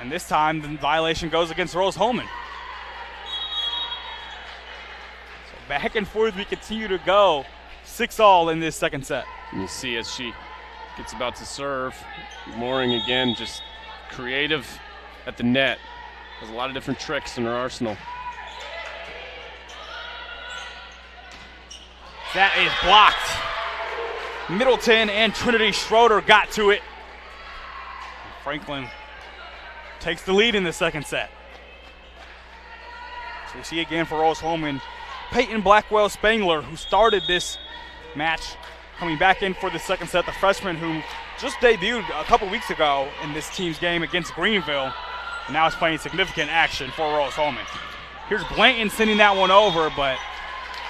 Speaker 10: And this time the violation goes against Rose-Hulman. So back and forth we continue to go. 6-all in this second set.
Speaker 11: And you see as she gets about to serve, Maureen again just creative at the net. Has a lot of different tricks in her arsenal.
Speaker 10: That is blocked. Middleton and Trinity Schroeder got to it. Franklin takes the lead in the second set. So we see again for Rose-Hulman, Peyton Blackwell Spangler, who started this match, coming back in for the second set. The freshman who just debuted a couple weeks ago in this team's game against Greenville, and now is playing significant action for Rose-Hulman. Here's Blanton sending that one over, but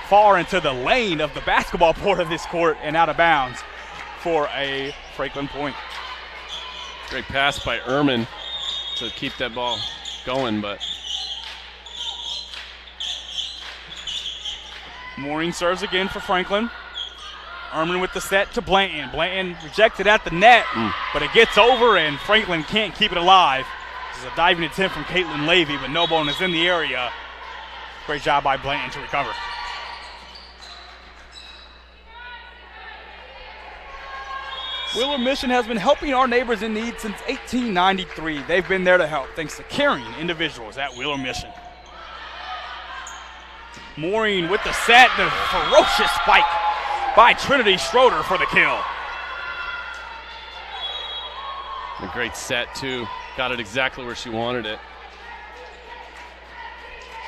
Speaker 10: far into the lane of the basketball court of this court and out of bounds for a Franklin point.
Speaker 11: Great pass by Ehrman to keep that ball going, but
Speaker 10: Maureen serves again for Franklin. Ehrman with the set to Blanton. Blanton rejected at the net, but it gets over and Franklin can't keep it alive. This is a diving attempt from Caitlin Levy, but no bonus in the area. Great job by Blanton to recover. Wheeler Mission has been helping our neighbors in need since 1893. They've been there to help thanks to caring individuals at Wheeler Mission. Maureen with the set, the ferocious spike by Trinity Schroeder for the kill.
Speaker 11: A great set, too. Got it exactly where she wanted it.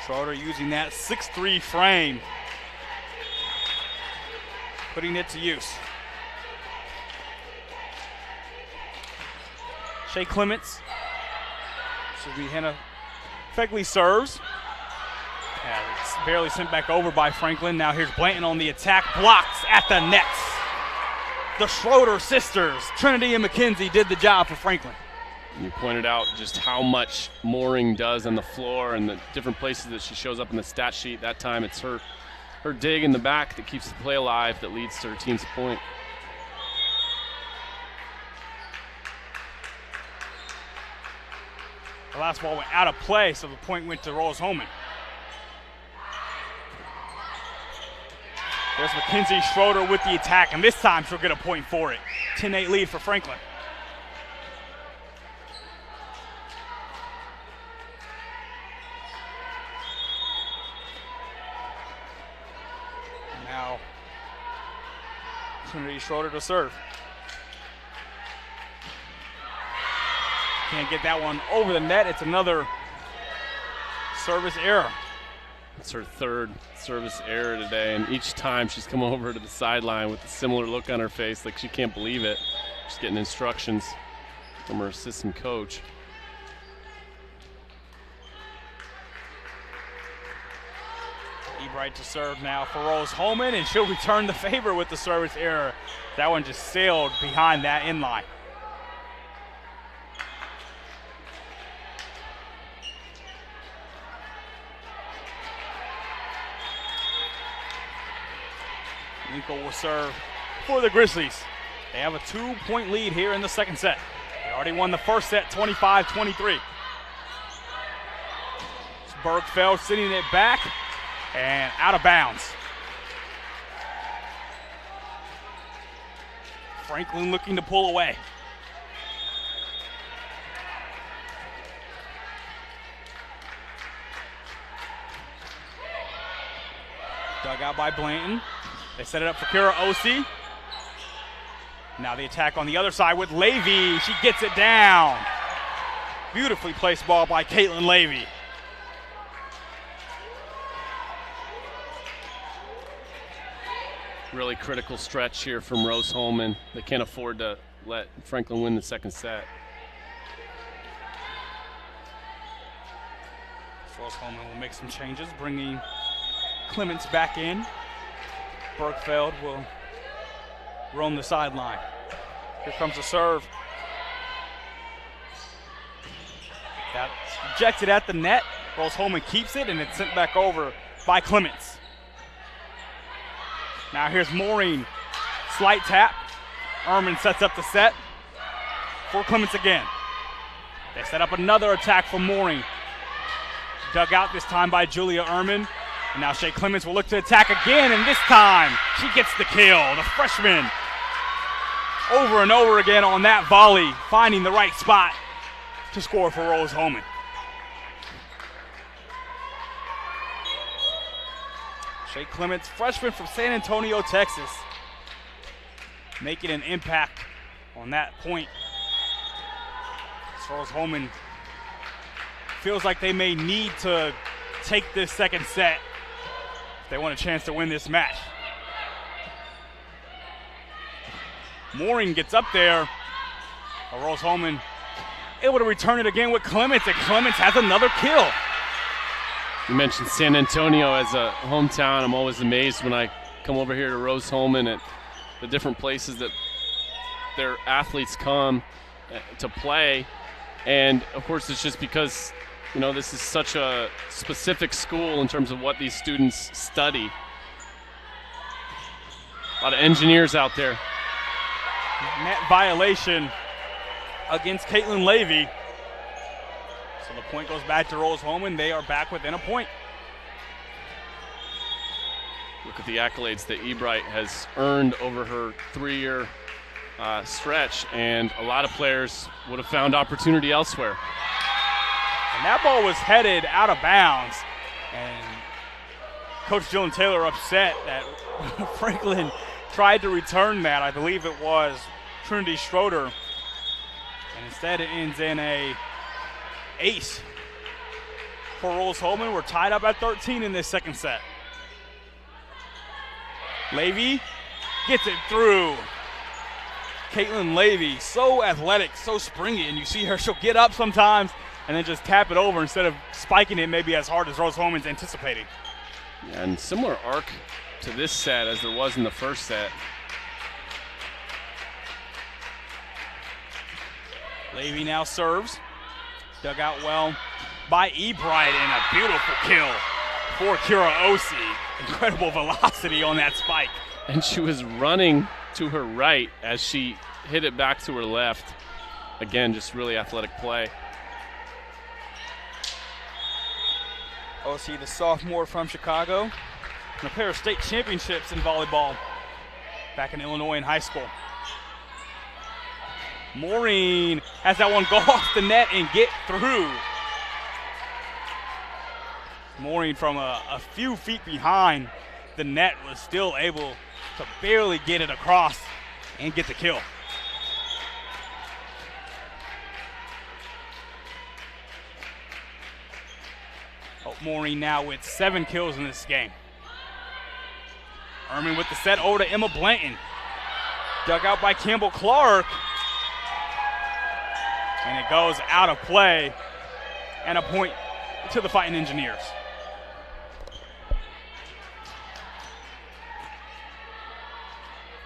Speaker 10: Schroeder using that 6'3" frame, putting it to use. Shea Clements. Should be Hannah Fegley serves. It's barely sent back over by Franklin. Now here's Blanton on the attack, blocks at the nets. The Schroeder sisters, Trinity and McKenzie, did the job for Franklin.
Speaker 11: You pointed out just how much Mooring does on the floor and the different places that she shows up in the stat sheet. That time it's her dig in the back that keeps the play alive, that leads to her team's point.
Speaker 10: The last ball went out of play, so the point went to Rose-Hulman. There's Mackenzie Schroeder with the attack, and this time she'll get a point for it. 10-8 lead for Franklin. Now, Trinity Schroeder to serve. Can't get that one over the net. It's another service error.
Speaker 11: It's her third service error today, and each time she's come over to the sideline with a similar look on her face, like she can't believe it. She's getting instructions from her assistant coach.
Speaker 10: Ebright to serve now for Rose-Hulman, and she'll return the favor with the service error. That one just sailed behind that inline. Winkle will serve for the Grizzlies. They have a 2-point lead here in the second set. They already won the first set 25-23. Bergfeld sitting it back and out of bounds. Franklin looking to pull away. Dug out by Blanton. They set it up for Kira Osi. Now the attack on the other side with Levy. She gets it down. Beautifully placed ball by Caitlin Levy.
Speaker 11: Really critical stretch here from Rose-Hulman. They can't afford to let Franklin win the second set.
Speaker 10: Rose-Hulman will make some changes, bringing Clements back in. Bergfeld will roam the sideline. Here comes the serve. That's rejected at the net. Rose-Hulman keeps it, and it's sent back over by Clements. Now here's Maureen. Slight tap. Ehrman sets up the set for Clements again. They set up another attack for Maureen. Dug out this time by Julia Ehrman. And now Shea Clements will look to attack again, and this time she gets the kill. The freshman over and over again on that volley, finding the right spot to score for Rose-Hulman. Shea Clements, freshman from San Antonio, Texas, making an impact on that point. Rose-Hulman feels like they may need to take this second set if they want a chance to win this match. Mooring gets up there. Rose-Hulman able to return it again with Clements, and Clements has another kill.
Speaker 11: You mentioned San Antonio as a hometown. I'm always amazed when I come over here to Rose-Hulman at the different places that their athletes come to play. And of course, it's just because, you know, this is such a specific school in terms of what these students study. A lot of engineers out there.
Speaker 10: Net violation against Caitlin Levy. So the point goes back to Rose-Hulman. They are back within a point.
Speaker 11: Look at the accolades that Ebright has earned over her 3-year stretch, and a lot of players would have found opportunity elsewhere.
Speaker 10: And that ball was headed out of bounds, and Coach Dylan Taylor upset that Franklin tried to return that. I believe it was Trinity Schroeder, and instead it ends in a ace for Rose-Hulman. We're tied up at 13 in this second set. Levy gets it through. Caitlin Levy, so athletic, so springy, and you see her, she'll get up sometimes and then just tap it over instead of spiking it maybe as hard as Rose-Hulman's anticipating.
Speaker 11: Yeah, and similar arc to this set as there was in the first set.
Speaker 10: Levy now serves. Dug out well by Ebright, and a beautiful kill for Kira Osi. Incredible velocity on that spike.
Speaker 11: And she was running to her right as she hit it back to her left. Again, just really athletic play.
Speaker 10: Osi, the sophomore from Chicago, and a pair of state championships in volleyball back in Illinois in high school. Maureen has that one go off the net and get through. Maureen from a few feet behind the net was still able to barely get it across and get the kill. Maureen now with 7 kills in this game. Ehrman with the set over to Emma Blanton. Dug out by Campbell Clark. And it goes out of play, and a point to the Fighting Engineers.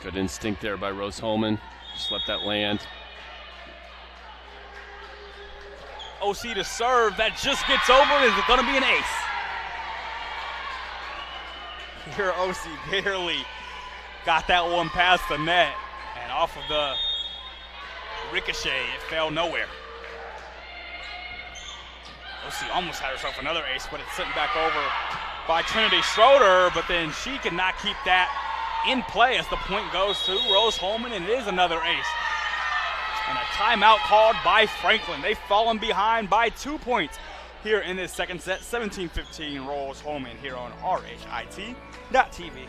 Speaker 11: Good instinct there by Rose-Hulman. Just let that land.
Speaker 10: OC to serve, that just gets over. Is it going to be an ace? Here OC barely got that one past the net, and off of the ricochet, it fell nowhere. OC almost had herself another ace, but it's sent back over by Trinity Schroeder, but then she could not keep that in play as the point goes to Rose-Hulman, and it is another ace. And a timeout called by Franklin. They've fallen behind by 2 points here in this second set. 17-15 Rose-Hulman here on RHIT.TV.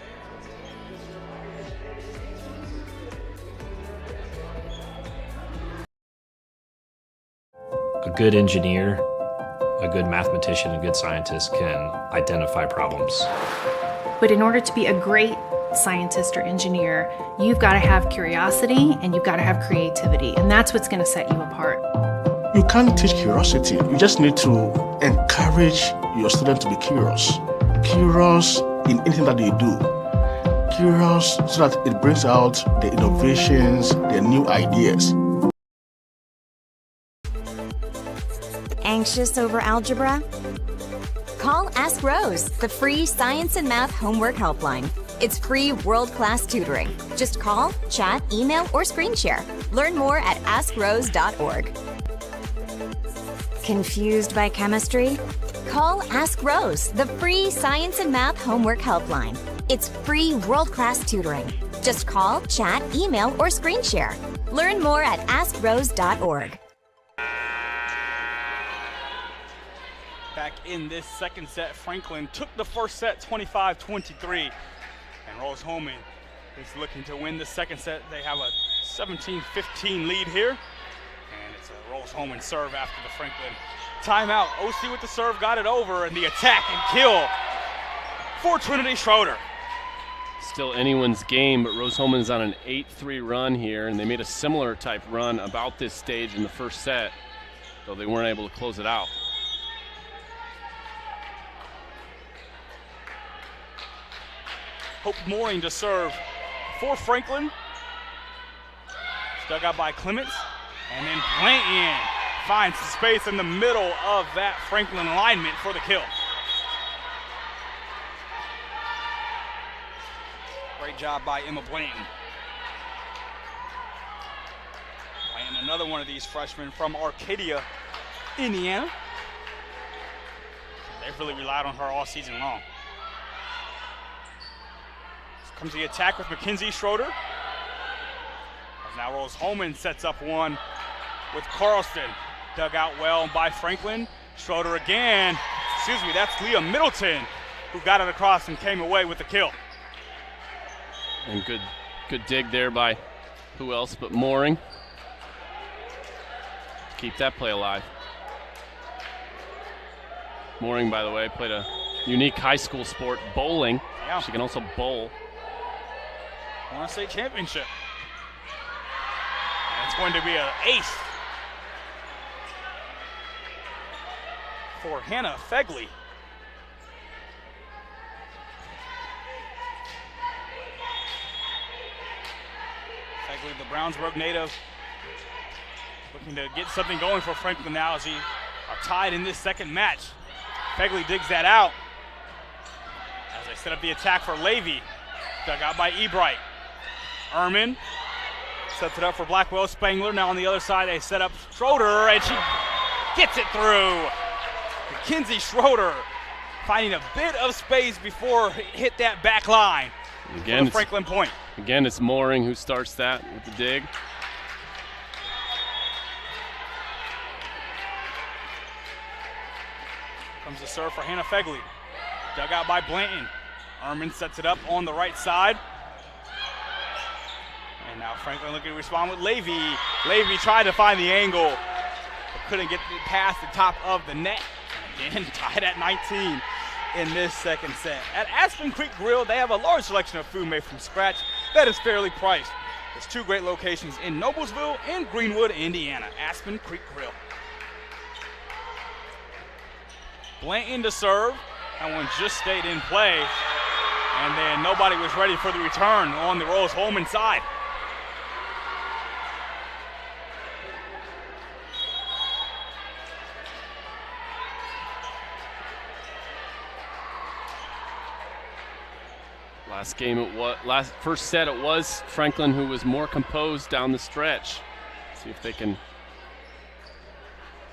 Speaker 7: A good engineer, a good mathematician, a good scientist can identify problems.
Speaker 8: But in order to be a great scientist or engineer, you've got to have curiosity and you've got to have creativity, and that's what's going to set you apart.
Speaker 4: You can't teach curiosity. You just need to encourage your student to be curious. Curious in anything that they do. Curious so that it brings out the innovations, the new ideas.
Speaker 1: Anxious over algebra? Call Ask Rose, the free science and math homework helpline. It's free world-class tutoring. Just call, chat, email, or screen share. Learn more at askrose.org. Confused by chemistry? Call Ask Rose, the free science and math homework helpline. It's free world-class tutoring. Just call, chat, email, or screen share. Learn more at askrose.org.
Speaker 10: Back in this second set, Franklin took the first set 25-23. And Rose-Hulman is looking to win the second set. They have a 17-15 lead here. And it's a Rose-Hulman serve after the Franklin timeout. OC with the serve, got it over, and the attack and kill for Trinity Schroeder.
Speaker 11: Still anyone's game, but Rose-Hulman is on an 8-3 run here, and they made a similar type run about this stage in the first set, though they weren't able to close it out.
Speaker 10: Hope Mooring to serve for Franklin. Dug out by Clements. And then Blanton finds the space in the middle of that Franklin alignment for the kill. Great job by Emma Blanton. And another one of these freshmen from Arcadia, Indiana. They've really relied on her all season long. Comes the attack with Mackenzie Schroeder. Now Rose-Hulman sets up one with Carlson. Dug out well by Franklin. Schroeder again. Excuse me, that's Leah Middleton who got it across and came away with the kill.
Speaker 11: And good dig there by who else but Mooring. Keep that play alive. Mooring, by the way, played a unique high school sport, bowling.
Speaker 10: Yeah.
Speaker 11: She can also bowl.
Speaker 10: I want to say championship. And it's going to be an ace for Hannah Fegley. Fegley, the Brownsburg native, looking to get something going for Franklin now as we are tied in this second match. Fegley digs that out as they set up the attack for Levy. Dug out by Ebright. Ehrman sets it up for Blackwell. Spangler now on the other side. They set up Schroeder, and she gets it through. Mackenzie Schroeder finding a bit of space before it hit that back line.
Speaker 11: Again,
Speaker 10: Franklin point.
Speaker 11: Again, it's Mooring who starts that with the dig.
Speaker 10: Comes the serve for Hannah Fegley. Dug out by Blanton. Ehrman sets it up on the right side. And now Franklin looking to respond with Levy. Levy tried to find the angle, but couldn't get it past the top of the net. Again, tied at 19 in this second set. At Aspen Creek Grill, they have a large selection of food made from scratch that is fairly priced. There's two great locations in Noblesville and Greenwood, Indiana. Aspen Creek Grill. Blanton to serve. That one just stayed in play. And then nobody was ready for the return on the Rose-Hulman side.
Speaker 11: First set it was Franklin who was more composed down the stretch. See if they can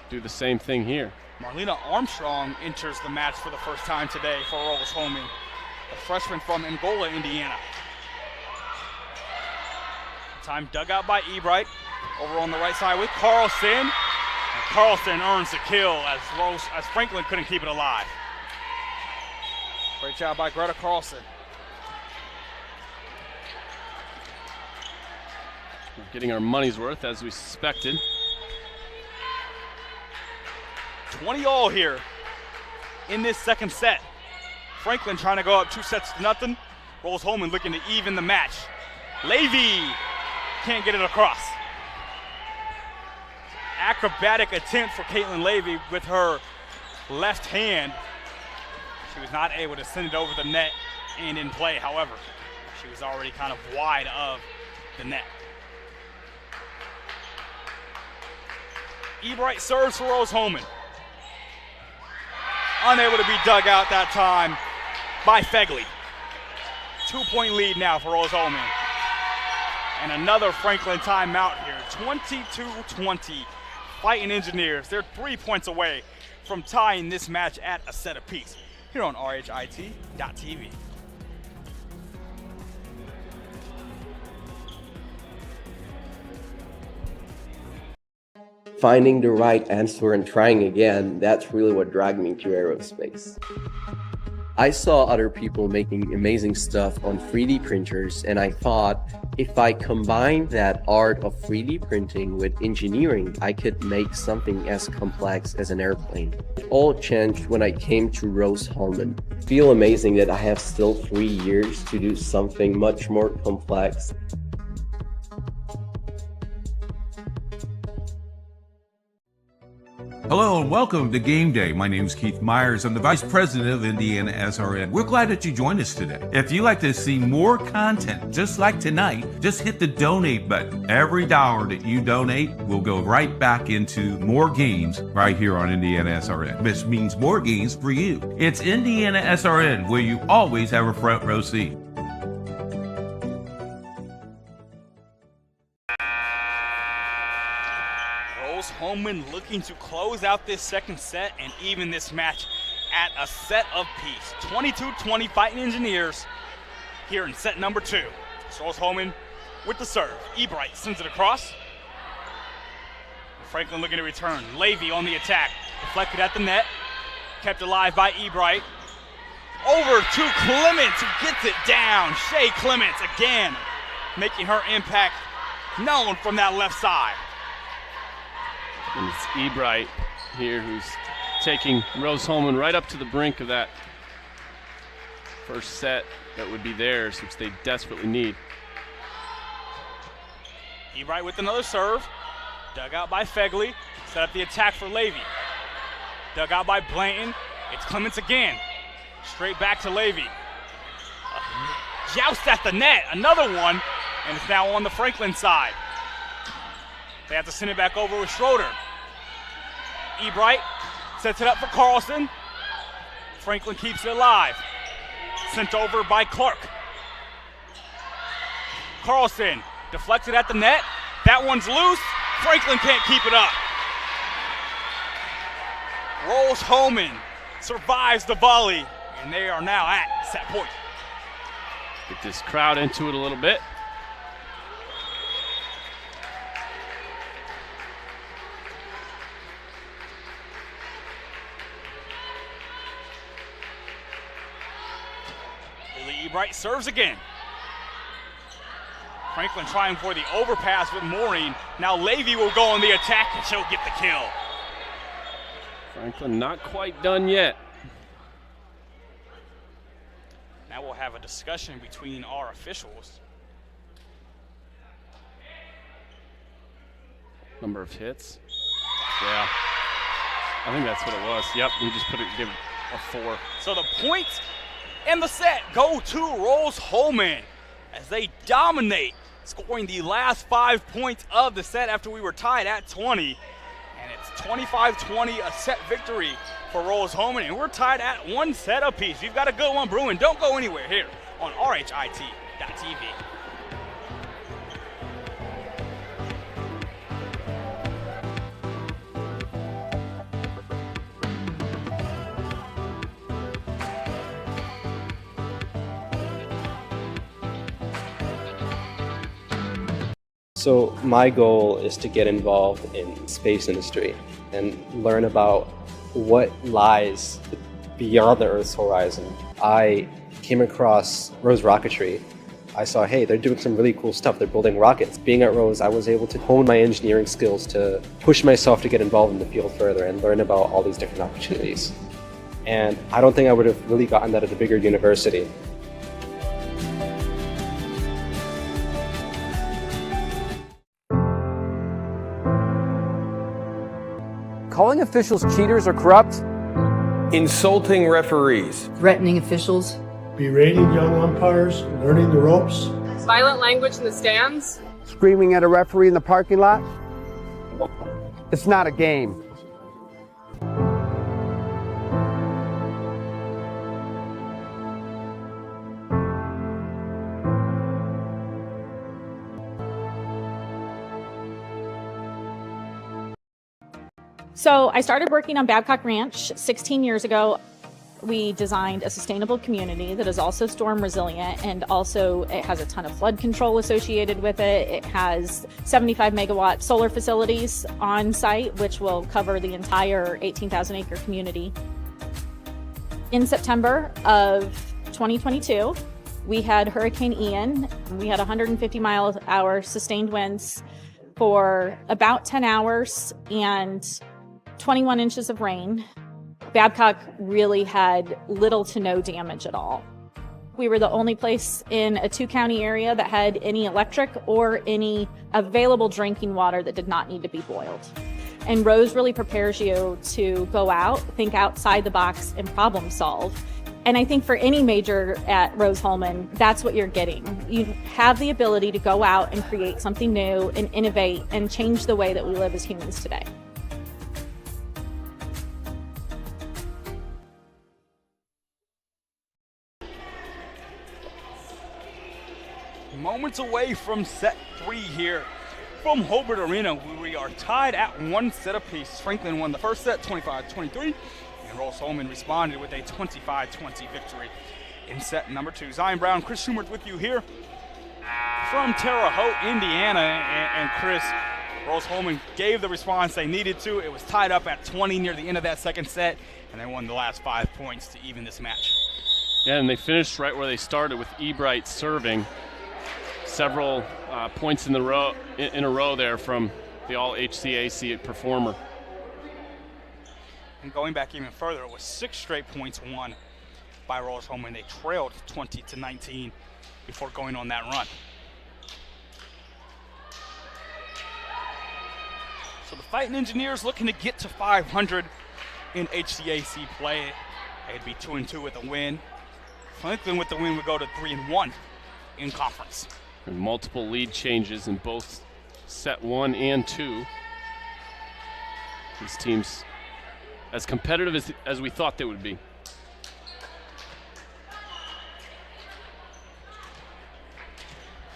Speaker 11: do the same thing here.
Speaker 10: Marlena Armstrong enters the match for the first time today for Rose-Hulman, a freshman from Angola, Indiana. Time dug out by Ebright. Over on the right side with Carlson. And Carlson earns the kill as Franklin couldn't keep it alive. Great job by Greta Carlson.
Speaker 11: We're getting our money's worth as we suspected.
Speaker 10: 20-all here in this second set. Franklin trying to go up 2-0. Rose-Hulman looking to even the match. Levy can't get it across. Acrobatic attempt for Caitlin Levy with her left hand. She was not able to send it over the net and in play, however. She was already kind of wide of the net. Ebright serves for Rose-Hulman. Unable to be dug out that time by Fegley. 2-point lead now for Rose-Hulman. And another Franklin timeout here. 22-20. Fighting Engineers. They're 3 points away from tying this match at a set apiece here on RHIT.TV.
Speaker 21: Finding the right answer and trying again, that's really what dragged me to aerospace. I saw other people making amazing stuff on 3D printers, and I thought if I combine that art of 3D printing with engineering, I could make something as complex as an airplane. It all changed when I came to Rose-Hulman. I feel amazing that I have still 3 years to do something much more complex.
Speaker 20: Hello and welcome to Game Day. My name is Keith Myers. I'm the Vice President of IndianaSRN. We're glad that you joined us today. If you'd like to see more content just like tonight, just hit the donate button. Every dollar that you donate will go right back into more games right here on IndianaSRN. This means more games for you. It's IndianaSRN, where you always have a front row seat.
Speaker 10: Rose-Hulman looking to close out this second set and even this match at a set of peace. 22-20 Fighting Engineers here in set number 2. Rose-Hulman with the serve. Ebright sends it across. Franklin looking to return. Levy on the attack. Deflected at the net. Kept alive by Ebright. Over to Clements, who gets it down. Shea Clements again, making her impact known from that left side.
Speaker 11: And it's Ebright here who's taking Rose-Hulman right up to the brink of that first set that would be theirs, which they desperately need.
Speaker 10: Ebright with another serve. Dug out by Fegley. Set up the attack for Levy. Dug out by Blanton. It's Clements again. Straight back to Levy. Joust at the net. Another one. And it's now on the Franklin side. They have to send it back over with Schroeder. Ebright sets it up for Carlson. Franklin keeps it alive. Sent over by Clark. Carlson deflected at the net. That one's loose. Franklin can't keep it up. Rose-Hulman survives the volley, and they are now at set point.
Speaker 11: Get this crowd into it a little bit.
Speaker 10: Lily Ebright serves again. Franklin trying for the overpass with Maureen. Now Levy will go on the attack and she'll get the kill.
Speaker 11: Franklin not quite done yet.
Speaker 10: Now we'll have a discussion between our officials.
Speaker 11: Number of hits. Yeah. I think that's what it was. Yep, he just give it a 4.
Speaker 10: So the points in the set go to Rose-Hulman as they dominate, scoring the last 5 points of the set after we were tied at 20. And it's 25-20, a set victory for Rose-Hulman, and we're tied at 1 set apiece. You've got a good one brewing. Don't go anywhere here on RHIT.TV.
Speaker 21: So my goal is to get involved in space industry and learn about what lies beyond the Earth's horizon. I came across Rose Rocketry. I saw, hey, they're doing some really cool stuff. They're building rockets. Being at Rose, I was able to hone my engineering skills to push myself to get involved in the field further and learn about all these different opportunities. And I don't think I would have really gotten that at a bigger university.
Speaker 22: Calling officials cheaters or corrupt?
Speaker 3: Insulting referees.
Speaker 23: Threatening officials?
Speaker 24: Berating young umpires, learning the ropes.
Speaker 25: Violent language in the stands?
Speaker 26: Screaming at a referee in the parking lot. It's not a game.
Speaker 27: So I started working on Babcock Ranch 16 years ago. We designed a sustainable community that is also storm resilient, and also it has a ton of flood control associated with it. It has 75 megawatt solar facilities on site, which will cover the entire 18,000 acre community. In September of 2022, we had Hurricane Ian. We had 150 mile an hour sustained winds for about 10 hours and 21 inches of rain. Babcock really had little to no damage at all. We were the only place in a 2-county area that had any electric or any available drinking water that did not need to be boiled. And Rose really prepares you to go out, think outside the box, and problem solve. And I think for any major at Rose-Hulman, that's what you're getting. You have the ability to go out and create something new and innovate and change the way that we live as humans today.
Speaker 10: Moments away from set 3 here from Hobart Arena, where we are tied at 1 set apiece. Franklin won the first set 25-23, and Rose-Hulman responded with a 25-20 victory in set number 2. Zion Brown, Chris Schumert with you here from Terre Haute, Indiana, and Chris, Rose-Hulman gave the response they needed to. It was tied up at 20 near the end of that second set, and they won the last 5 points to even this match.
Speaker 11: Yeah, and they finished right where they started with Ebright serving. Several points in a row there from the all-HCAC performer.
Speaker 10: And going back even further, it was 6 straight points won by Rose-Hulman. They trailed 20-19 before going on that run. So the Fighting Engineers looking to get to 500 in HCAC play. They'd be 2-2 with a win. Franklin with the win would go to 3-1 in conference.
Speaker 11: And multiple lead changes in both set 1 and 2. These teams as competitive as we thought they would be.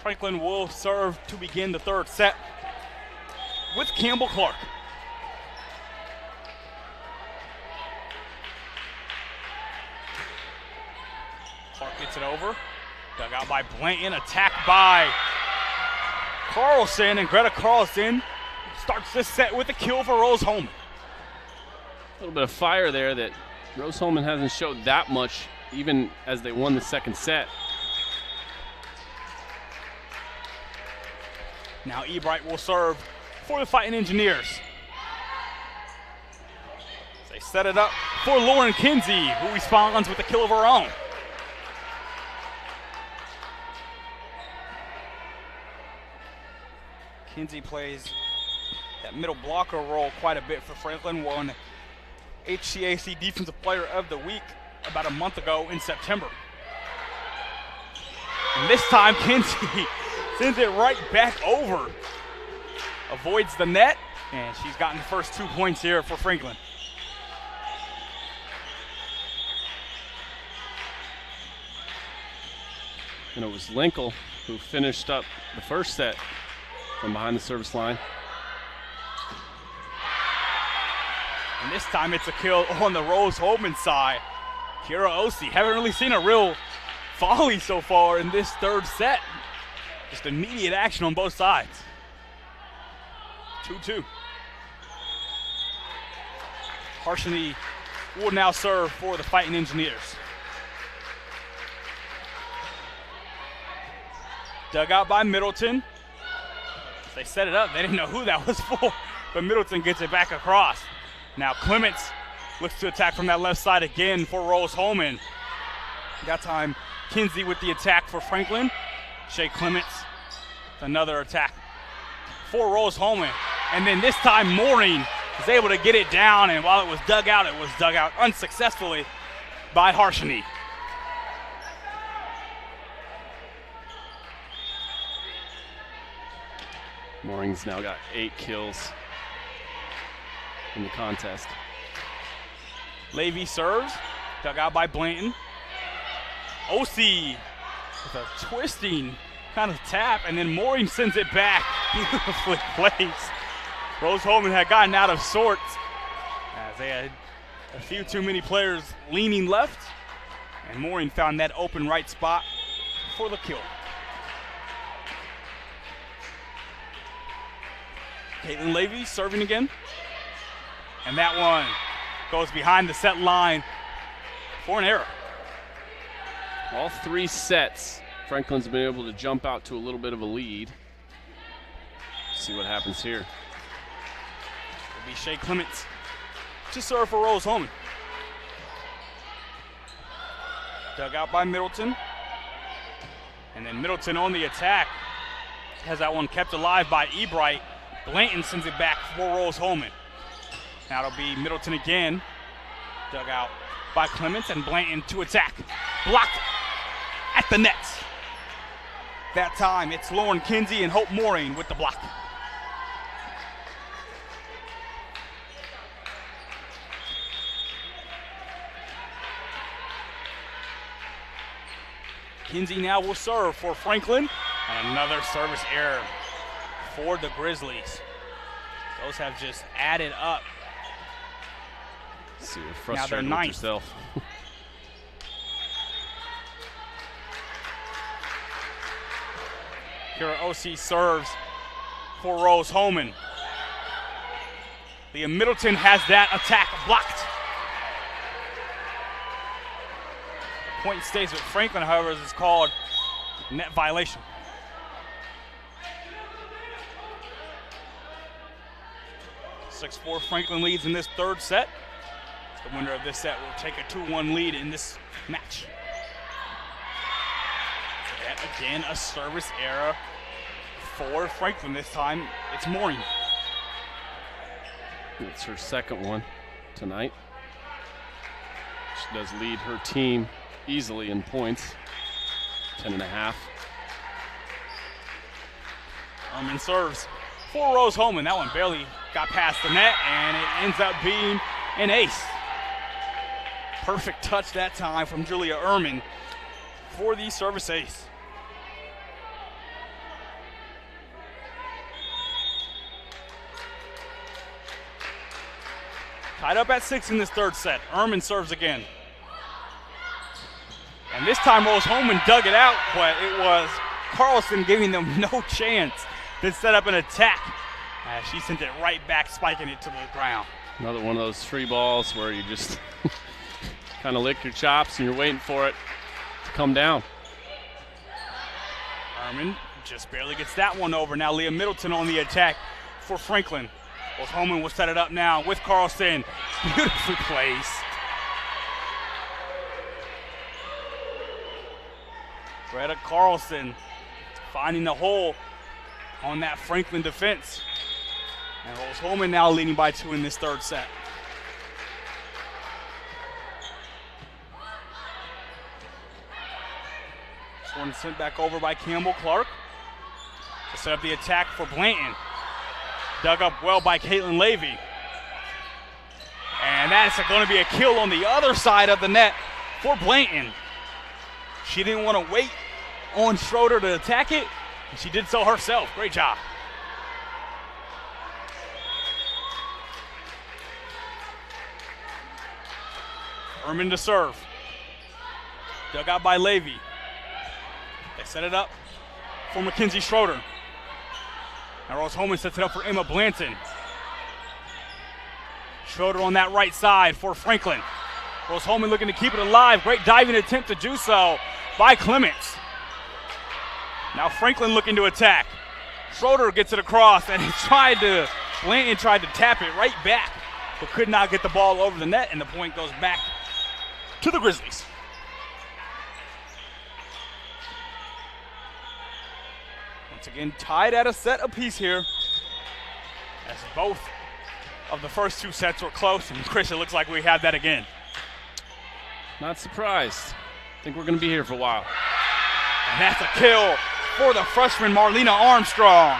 Speaker 10: Franklin will serve to begin the third set with Campbell Clark. Clark gets it over. Dug out by Blanton, attacked by Carlson, and Greta Carlson starts this set with a kill for Rose-Hulman.
Speaker 11: A little bit of fire there that Rose-Hulman hasn't showed that much, even as they won the second set.
Speaker 10: Now Ebright will serve for the Fighting Engineers. They set it up for Lauren Kinsey, who responds with a kill of her own. Kinsey plays that middle blocker role quite a bit for Franklin. Won HCAC Defensive Player of the Week about a month ago in September. And this time Kinsey sends it right back over. Avoids the net, and she's gotten the first 2 points here for Franklin.
Speaker 11: And it was Linkle who finished up the first set from behind the service line.
Speaker 10: And this time it's a kill on the Rose-Hulman side. Kira Osi, haven't really seen a real volley so far in this third set. Just immediate action on both sides. 2-2. Harshini will now serve for the Fighting Engineers. Dug out by Middleton. They set it up. They didn't know who that was for, but Middleton gets it back across. Now Clements looks to attack from that left side again for Rose-Hulman. That time, Kinsey with the attack for Franklin. Shea Clements, another attack for Rose-Hulman. And then this time, Mooring is able to get it down, and while it was dug out unsuccessfully by Harshini.
Speaker 11: Mooring's now got 8 kills in the contest.
Speaker 10: Levy serves, dug out by Blanton. Osi with a twisting kind of tap, and then Mooring sends it back. Beautifully placed. Rose-Hulman had gotten out of sorts as they had a few too many players leaning left, and Mooring found that open right spot for the kill. Caitlin Levy serving again. And that one goes behind the set line for an error.
Speaker 11: All 3 sets, Franklin's been able to jump out to a little bit of a lead. See what happens here.
Speaker 10: It'll be Shea Clements to serve for Rose-Hulman. Dug out by Middleton. And then Middleton on the attack. Has that one kept alive by Ebright. Blanton sends it back for Rose-Hulman. Now it'll be Middleton again. Dug out by Clements, and Blanton to attack. Blocked at the nets. That time it's Lauren Kinsey and Hope Mooring with the block. Kinsey now will serve for Franklin. And another service error for the Grizzlies. Those have just added up.
Speaker 11: See, you're frustrated with yourself.
Speaker 10: Here OC serves for Rose-Hulman. Leah Middleton has that attack blocked. The point stays with Franklin, however, as it's called net violation. (6-4) Franklin leads in this third set. The winner of this set will take a 2-1 lead in this match. Yet again, a service error for Franklin. This time, it's Maureen.
Speaker 11: It's her second one tonight. She does lead her team easily in points, 10.5.
Speaker 10: Herman serves for Rose-Hulman. That one barely got past the net, and it ends up being an ace. Perfect touch that time from Julia Ehrman for the service ace. Tied up at 6 in this third set. Ehrman serves again. And this time Rose-Hulman dug it out, but it was Carlson giving them no chance to set up an attack. She sent it right back, spiking it to the ground.
Speaker 11: Another one of those free balls where you just kind of lick your chops and you're waiting for it to come down.
Speaker 10: Ehrman just barely gets that one over. Now Leah Middleton on the attack for Franklin. Rose-Hulman will set it up now with Carlson. Beautifully placed. Greta Carlson finding the hole on that Franklin defense. And Rose-Hulman now leading by 2 in this third set. This one sent back over by Campbell Clark to set up the attack for Blanton. Dug up well by Caitlin Levy. And that's going to be a kill on the other side of the net for Blanton. She didn't want to wait on Schroeder to attack it, and she did so herself. Great job. Ehrman to serve. Dug out by Levy. They set it up for Mackenzie Schroeder. Now Rose-Hulman sets it up for Emma Blanton. Schroeder on that right side for Franklin. Rose-Hulman looking to keep it alive. Great diving attempt to do so by Clements. Now Franklin looking to attack. Schroeder gets it across, and Blanton tried to tap it right back, but could not get the ball over the net, and the point goes back to the Grizzlies. Once again, tied at a set apiece here, as both of the first 2 sets were close, and Chris, it looks like we have that again.
Speaker 11: Not surprised. I think we're going to be here for a while.
Speaker 10: And that's a kill for the freshman Marlena Armstrong.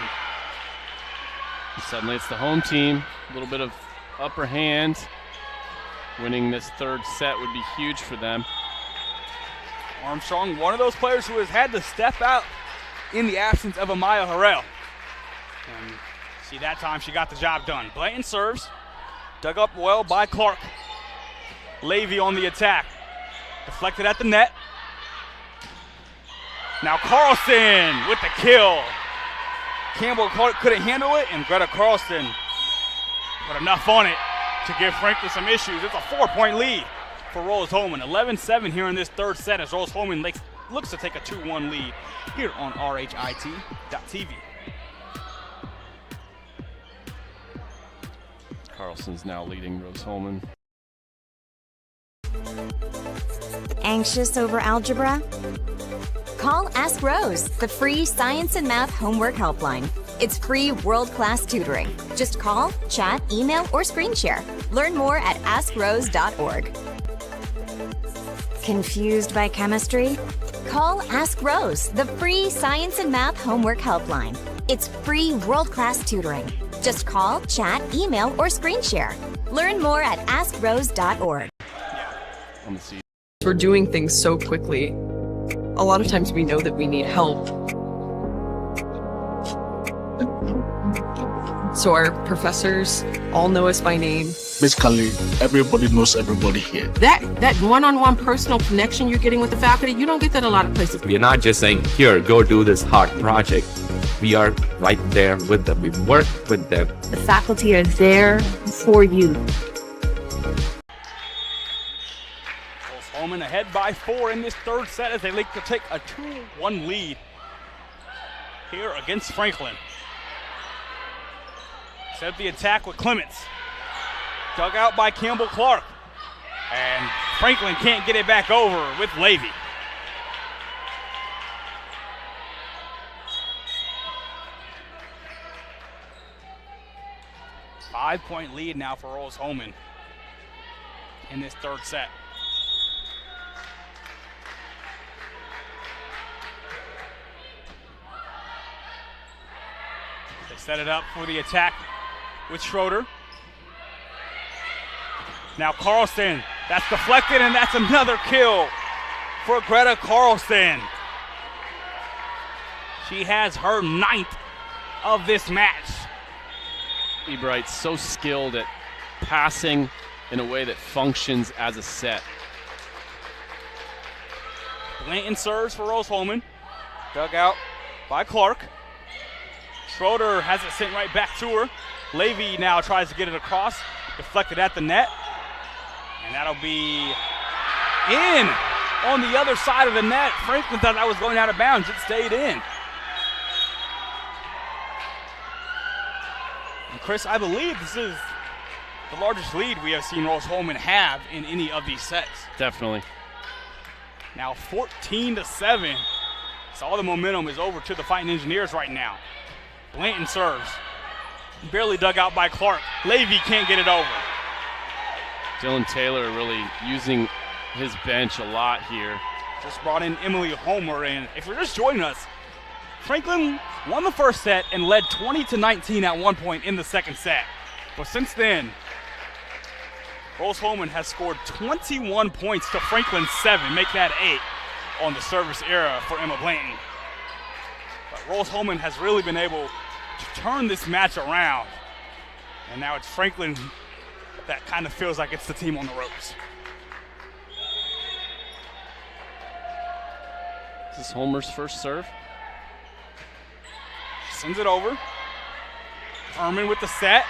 Speaker 11: And suddenly it's the home team. A little bit of upper hand. Winning this third set would be huge for them.
Speaker 10: Armstrong, one of those players who has had to step out in the absence of Amaya Harrell. And see, that time she got the job done. Blanton serves. Dug up well by Clark. Levy on the attack. Deflected at the net. Now Carlson with the kill. Campbell Clark couldn't handle it, and Greta Carlson put enough on it to give Franklin some issues. It's a 4-point lead for Rose-Hulman. 11-7 here in this third set as Rose-Hulman looks to take a 2-1 lead here on RHIT.TV.
Speaker 11: Carlson's now leading Rose-Hulman.
Speaker 1: Anxious over algebra? Call Ask Rose, the free science and math homework helpline. It's free world-class tutoring. Just call, chat, email, or screen share. Learn more at AskRose.org. Confused by chemistry? Call Ask Rose, the free science and math homework helpline. It's free world-class tutoring. Just call, chat, email, or screen share. Learn more at AskRose.org.
Speaker 2: We're doing things so quickly. A lot of times we know that we need help. So our professors all know us by name.
Speaker 4: Basically, everybody knows everybody here.
Speaker 5: That one-on-one personal connection you're getting with the faculty, you don't get that a lot of places.
Speaker 6: We're not just saying, here, go do this hard project. We are right there with them. We work with them.
Speaker 23: The faculty are there for you.
Speaker 10: Rose-Hulman ahead by 4 in this third set as they look to take a 2-1 lead here against Franklin. Set the attack with Clements. Dug out by Campbell Clark. And Franklin can't get it back over with Levy. Five-point lead now for Rose-Hulman in this third set. They set it up for the attack with Schroeder. Now Carlson, that's deflected, and that's another kill for Greta Carlson. She has her 9th of this match.
Speaker 11: Ebright's so skilled at passing in a way that functions as a set.
Speaker 10: Blanton serves for Rose-Hulman. Dug out by Clark. Schroeder has it sent right back to her. Levy now tries to get it across. Deflected at the net. And that'll be in on the other side of the net. Franklin thought that was going out of bounds. It stayed in. And Chris, I believe this is the largest lead we have seen Rose-Hulman have in any of these sets.
Speaker 11: Definitely.
Speaker 10: Now 14-7. So all the momentum is over to the Fighting Engineers right now. Blanton serves. Barely dug out by Clark. Levy can't get it over.
Speaker 11: Dylan Taylor really using his bench a lot here.
Speaker 10: Just brought in Emily Homer, and if you're just joining us, Franklin won the first set and led 20-19 at one point in the second set. But since then, Rose-Hulman has scored 21 points to Franklin's 7, make that 8 on the service era for Emma Blanton. But Rose-Hulman has really been able to turn this match around, and now it's Franklin that kind of feels like it's the team on the ropes.
Speaker 11: This is Homer's first serve.
Speaker 10: Sends it over. Herman with the set.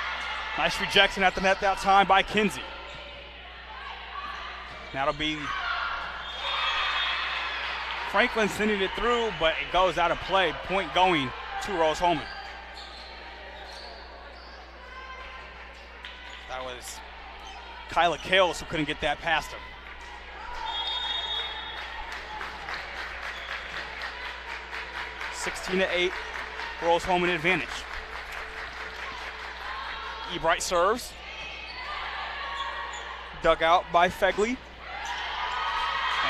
Speaker 10: Nice rejection at the net that time by Kinsey. That'll be Franklin sending it through, but it goes out of play. Point going to Rose-Hulman. That was Kyla Kales who couldn't get that past her. (16-8), Rose-Hulman advantage. Ebright serves. Dug out by Fegley.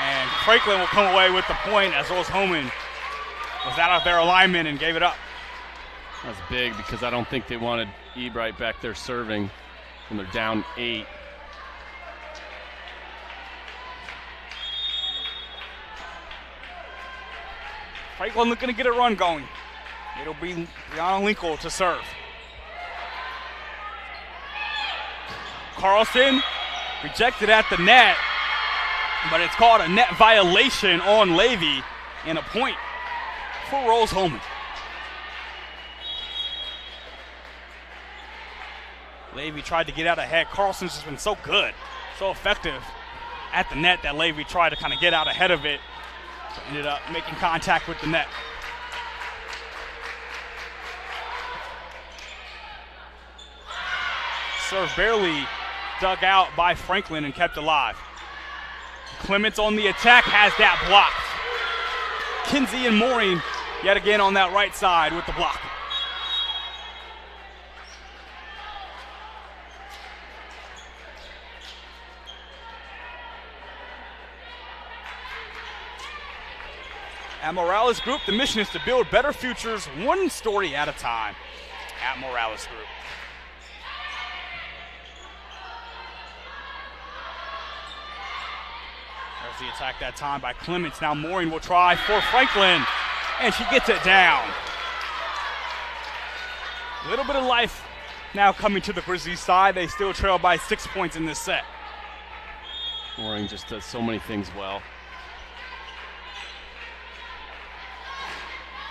Speaker 10: And Franklin will come away with the point as Rose-Hulman was out of their alignment and gave it up.
Speaker 11: That's big because I don't think they wanted Ebright back there serving when they're down 8.
Speaker 10: Franklin looking to get a run going. It'll be Brianna Linkle to serve. Carlson rejected at the net, but it's called a net violation on Levy and a point for Rose-Hulman. Levy tried to get out ahead. Carlson's just been so good, so effective at the net that Levy tried to kind of get out ahead of it. So ended up making contact with the net. Serve barely dug out by Franklin and kept alive. Clements on the attack has that blocked. Kinsey and Mooring yet again on that right side with the block. At Morales Group, the mission is to build better futures one story at a time. At Morales Group. There's the attack that time by Clements. Now Mooring will try for Franklin, and she gets it down. A little bit of life now coming to the Grizzlies side. They still trail by 6 points in this set.
Speaker 11: Mooring just does so many things well.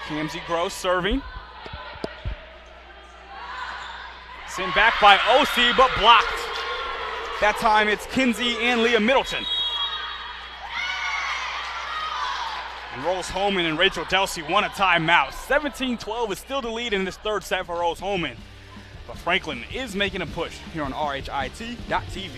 Speaker 10: Kamsey Gross serving. Sent back by OC, but blocked. That time it's Kinsey and Leah Middleton. And Rose-Hulman and Rachel Delsey want a timeout. 17-12 is still the lead in this third set for Rose-Hulman. But Franklin is making a push here on RHIT.TV.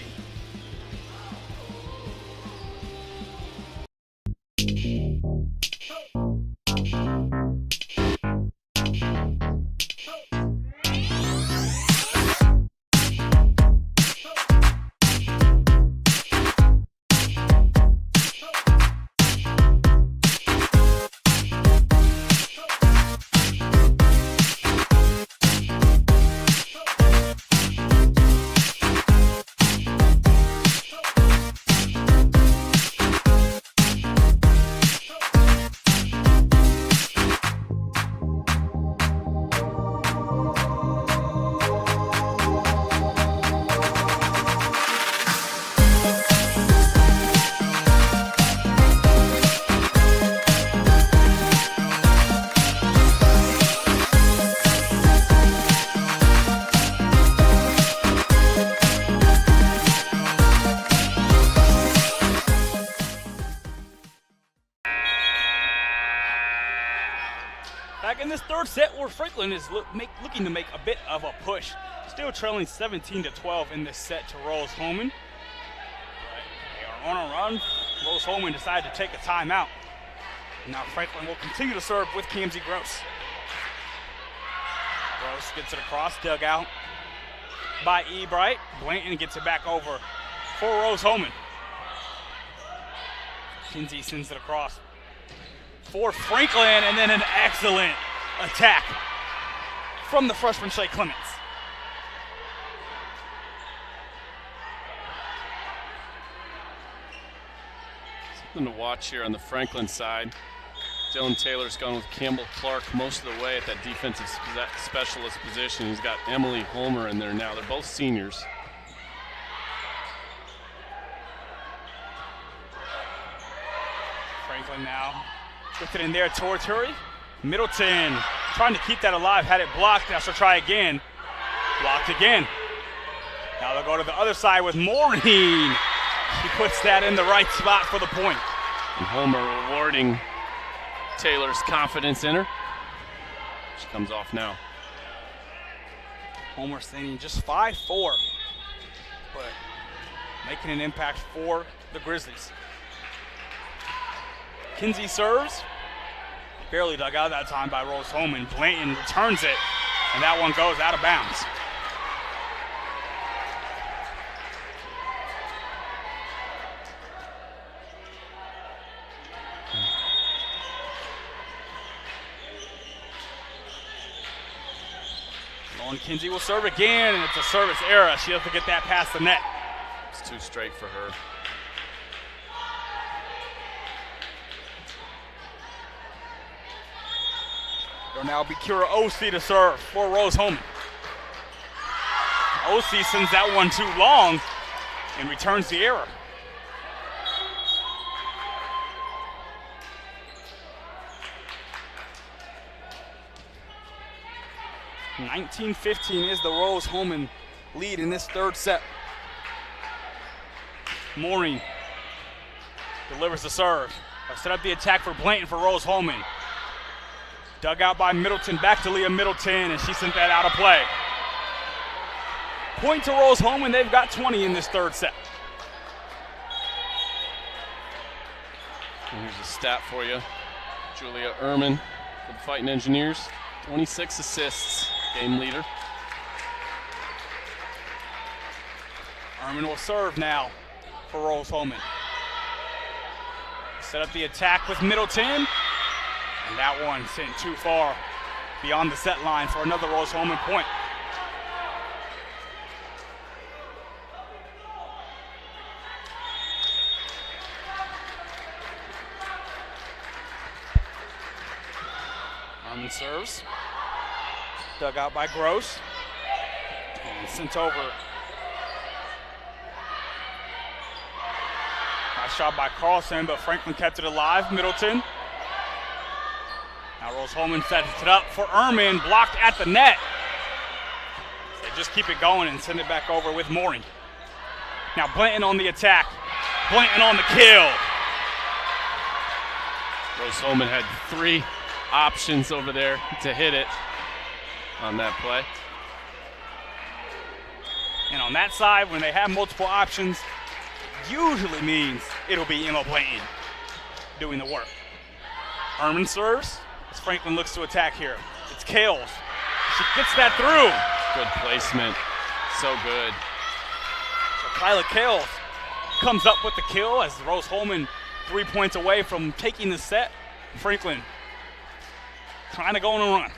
Speaker 10: Back in this third set where Franklin is looking to make a bit of a push. Still trailing 17-12 in this set to Rose-Hulman. But they are on a run. Rose-Hulman decided to take a timeout. Now Franklin will continue to serve with Kamsey Gross. Gross gets it across, dug out by Ebright. Blanton gets it back over for Rose-Hulman. Kinsey sends it across for Franklin, and then an excellent attack from the freshman Shay Clements.
Speaker 11: Something to watch here on the Franklin side. Dylan Taylor's gone with Campbell Clark most of the way at that defensive specialist position. He's got Emily Homer in there now. They're both seniors.
Speaker 10: Franklin now with it in there towards Hurry. Middleton trying to keep that alive, had it blocked. Now she'll try again. Blocked again. Now they'll go to the other side with Maureen. She puts that in the right spot for the point.
Speaker 11: And Homer rewarding Taylor's confidence in her. She comes off now.
Speaker 10: Homer standing just 5'4", but making an impact for the Grizzlies. Kinsey serves. Barely dug out that time by Rose-Hulman. Blanton returns it, and that one goes out of bounds. Lauren Kinsey will serve again, and it's a service error. She has to get that past the net.
Speaker 11: It's too straight for her.
Speaker 10: It'll now be Kira OC to serve for Rose-Hulman. OC sends that one too long and returns the error. (19-15) is the Rose-Hulman lead in this third set. Maureen delivers the serve. I'll set up the attack for Blanton for Rose-Hulman. Dug out by Middleton, back to Leah Middleton, and she sent that out of play. Point to Rose-Hulman, they've got 20 in this third set.
Speaker 11: And here's a stat for you. Julia Ehrman for the Fighting Engineers, 26 assists, game leader.
Speaker 10: Ehrman will serve now for Rose-Hulman. Set up the attack with Middleton. And that one sent too far beyond the set line for another Rose-Hulman point. Ehrman serves. Dug out by Gross. And sent over. Nice shot by Carlson, but Franklin kept it alive. Middleton. Now Rose-Hulman sets it up for Ehrman, blocked at the net. They They just keep it going and send it back over with Mooring. Now Blanton on the attack. Blanton on the kill.
Speaker 11: Rose-Hulman had 3 options over there to hit it on that play.
Speaker 10: And on that side, when they have multiple options, usually means it'll be Emma Blanton doing the work. Herman serves as Franklin looks to attack here. It's Kales. She gets that through.
Speaker 11: Good placement. So good.
Speaker 10: So Kyla Kales comes up with the kill as Rose-Hulman 3 points away from taking the set. Franklin trying to go on a run.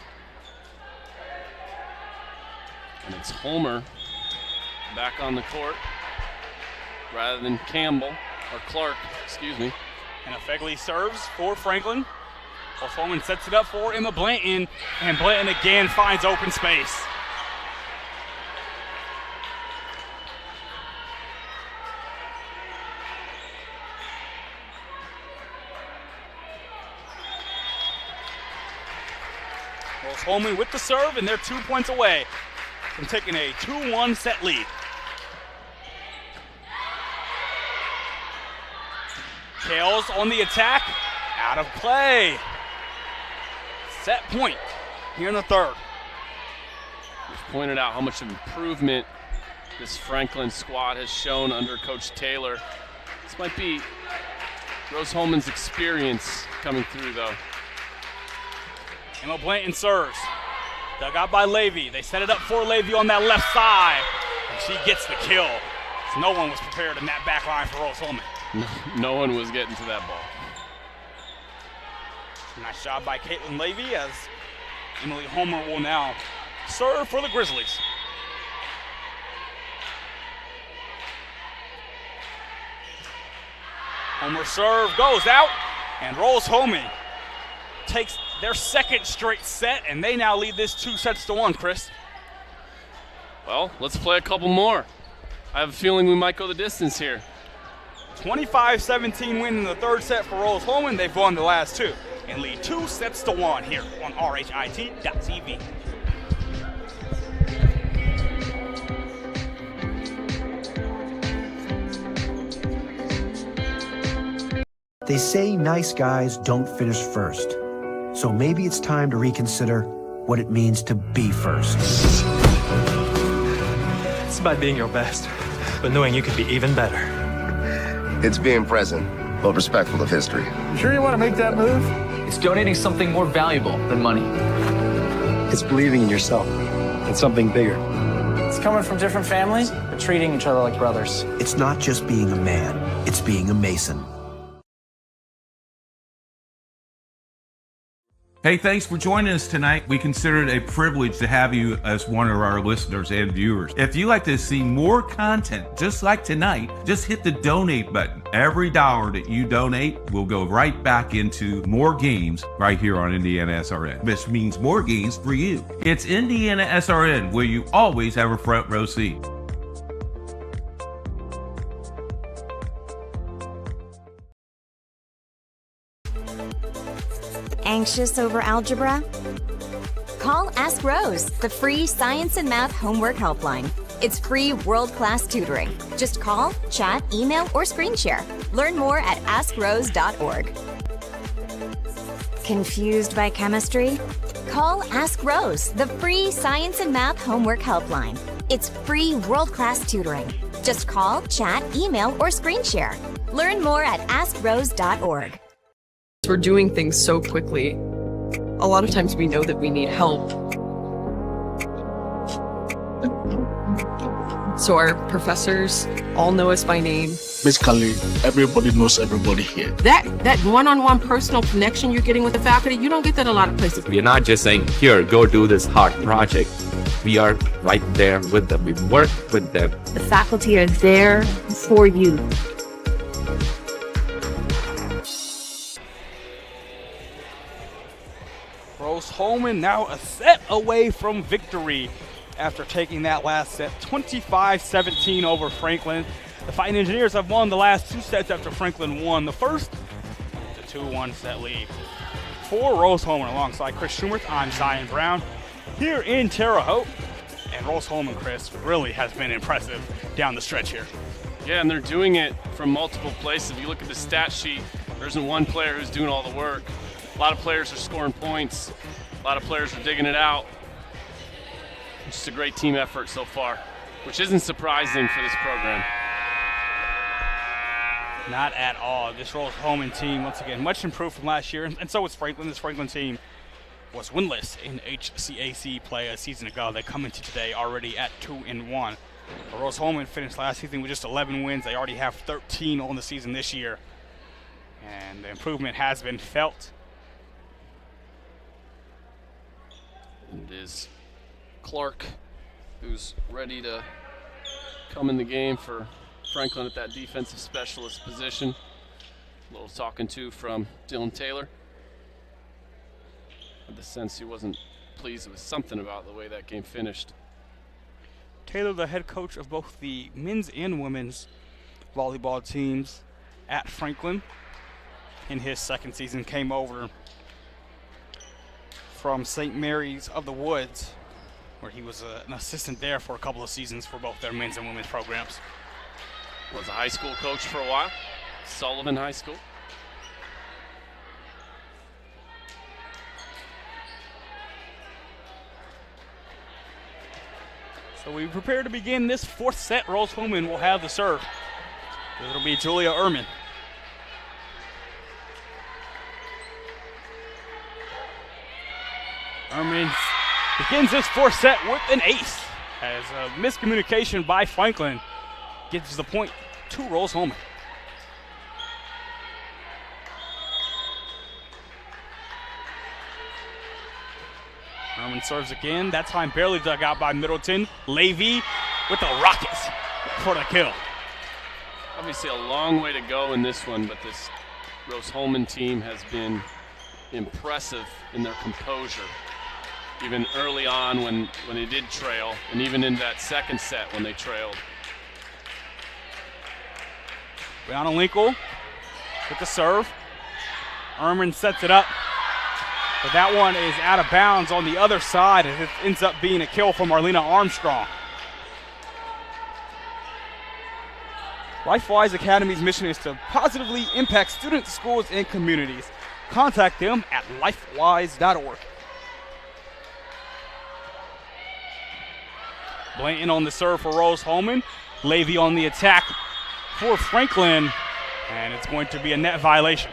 Speaker 11: And it's Homer back on the court rather than Campbell, or Clark, excuse me.
Speaker 10: And Fegley serves for Franklin. Rose-Hulman sets it up for Emma Blanton, and Blanton again finds open space. Rose-Hulman with the serve, and they're 2 points away from taking a 2-1 set lead. Kales on the attack, out of play. Set point here in the third.
Speaker 11: We've pointed out how much improvement this Franklin squad has shown under Coach Taylor. This might be Rose-Hulman's experience coming through, though.
Speaker 10: Emma Blanton serves. Dug out by Levy. They set it up for Levy on that left side. And she gets the kill. So no one was prepared in that back line for Rose-Hulman.
Speaker 11: No one was getting to that ball.
Speaker 10: Nice job by Caitlin Levy as Emily Homer will now serve for the Grizzlies. Homer serve goes out, and Rose-Hulman takes their second straight set, and they now lead this 2-1, Chris.
Speaker 11: Well, let's play a couple more. I have a feeling we might go the distance here.
Speaker 10: 25-17 win in the third set for Rose-Hulman. They've won the last 2 and lead 2-1 here on RHIT.TV.
Speaker 15: They say nice guys don't finish first. So maybe it's time to reconsider what it means to be first.
Speaker 9: It's about being your best, but knowing you could be even better.
Speaker 12: It's being present, but respectful of history.
Speaker 18: You sure you want to make that move?
Speaker 13: It's donating something more valuable than money.
Speaker 12: It's believing in yourself and something bigger.
Speaker 18: It's coming from different families, but treating each other like brothers.
Speaker 15: It's not just being a man, it's being a Mason.
Speaker 20: Hey, thanks for joining us tonight. We consider it a privilege to have you as one of our listeners and viewers. If you'd like to see more content just like tonight, just hit the donate button. Every dollar that you donate will go right back into more games right here on IndianaSRN, which means more games for you. It's IndianaSRN, where you always have a front row seat.
Speaker 1: Anxious over algebra? Call Ask Rose, the free science and math homework helpline. It's free world-class tutoring. Just call, chat, email, or screen share. Learn more at askrose.org. Confused by chemistry? Call Ask Rose, the free science and math homework helpline. It's free world-class tutoring. Just call, chat, email, or screen share. Learn more at askrose.org.
Speaker 2: We're doing things so quickly. A lot of times we know that we need help. So our professors all know us by name.
Speaker 4: Basically, everybody knows everybody here.
Speaker 5: That one-on-one personal connection you're getting with the faculty, you don't get that a lot of places.
Speaker 6: We are not just saying, here, go do this hard project. We are right there with them. We work with them.
Speaker 23: The faculty are there for you.
Speaker 10: Rose-Hulman now a set away from victory after taking that last set, 25-17 over Franklin. The Fighting Engineers have won the last 2 sets after Franklin won the first. It's a 2-1 set lead. For Rose-Hulman, alongside Chris Schumerth, I'm Zion Brown here in Terre Haute. And Rose-Hulman, Chris, really has been impressive down the stretch here.
Speaker 11: Yeah, and they're doing it from multiple places. If you look at the stat sheet, there isn't one player who's doing all the work. A lot of players are scoring points. A lot of players are digging it out. It's just a great team effort so far, which isn't surprising for this program.
Speaker 10: Not at all. This Rose-Hulman team, once again, much improved from last year, and so was Franklin. This Franklin team was winless in HCAC play a season ago. They come into today already at 2-1. Rose-Hulman finished last season with just 11 wins. They already have 13 on the season this year, and the improvement has been felt.
Speaker 11: And it is Clark who's ready to come in the game for Franklin at that defensive specialist position. A little talking to from Dylan Taylor. Had the sense he wasn't pleased with something about the way that game finished.
Speaker 10: Taylor, the head coach of both the men's and women's volleyball teams at Franklin, in his second season, came over from St. Mary's of the Woods, where he was an assistant there for a couple of seasons for both their men's and women's programs.
Speaker 11: Was a high school coach for a while, Sullivan High School.
Speaker 10: So we prepare to begin this fourth set. Rose-Hulman will have the serve. It'll be Julia Ehrman. Ehrman begins this fourth set with an ace, as a miscommunication by Franklin gives the point to Rose-Hulman. Ehrman serves again, that time barely dug out by Middleton. Levy with the rockets for the kill.
Speaker 11: Obviously a long way to go in this one, but this Rose-Hulman team has been impressive in their composure. Even early on when they did trail, and even in that second set when they trailed.
Speaker 10: Brianna Linkle with the serve. Ehrman sets it up, but that one is out of bounds on the other side, as it ends up being a kill from Marlena Armstrong. LifeWise Academy's mission is to positively impact students, schools, and communities. Contact them at lifewise.org. Blanton on the serve for Rose-Hulman. Levy on the attack for Franklin, and it's going to be a net violation.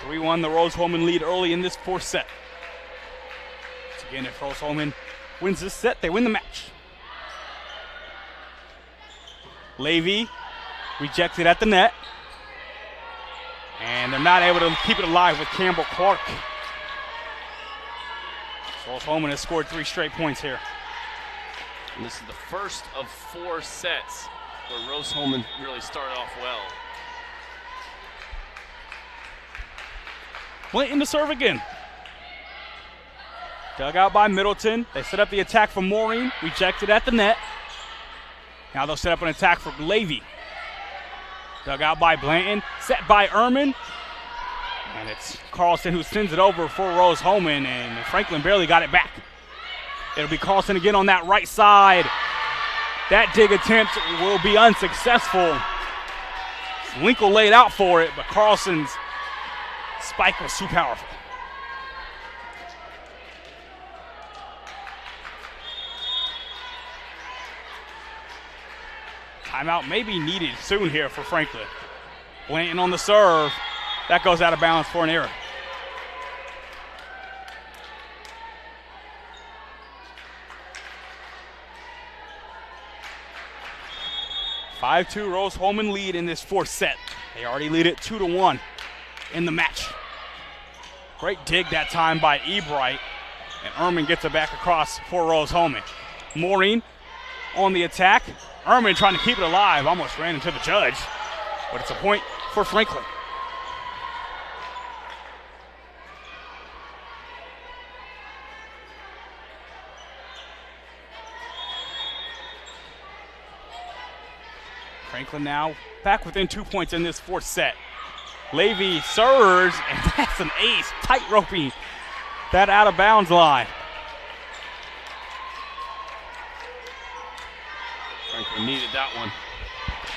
Speaker 10: We won the Rose-Hulman lead early in this fourth set. Once again, if Rose-Hulman wins this set, they win the match. Levy rejected at the net, and they're not able to keep it alive with Campbell Clark. Rose-Hulman has scored 3 straight points here.
Speaker 11: And this is the first of 4 sets where Rose-Hulman really started off well.
Speaker 10: Blanton to serve again. Dug out by Middleton. They set up the attack for Maureen. Rejected at the net. Now they'll set up an attack for Levy. Dug out by Blanton. Set by Ehrman. And it's Carlson who sends it over for Rose-Hulman, and Franklin barely got it back. It'll be Carlson again on that right side. That dig attempt will be unsuccessful. Linkle laid out for it, but Carlson's spike was too powerful. Timeout may be needed soon here for Franklin. Blanton on the serve. That goes out of bounds for an error. (5-2) Rose-Hulman lead in this fourth set. They already lead it 2-1 in the match. Great dig that time by Ebright, and Ehrman gets it back across for Rose-Hulman. Maureen on the attack. Ehrman trying to keep it alive, almost ran into the judge, but it's a point for Franklin. Franklin now back within 2 points in this fourth set. Levy serves, and that's an ace, tight roping that out of bounds line.
Speaker 11: Franklin needed that one.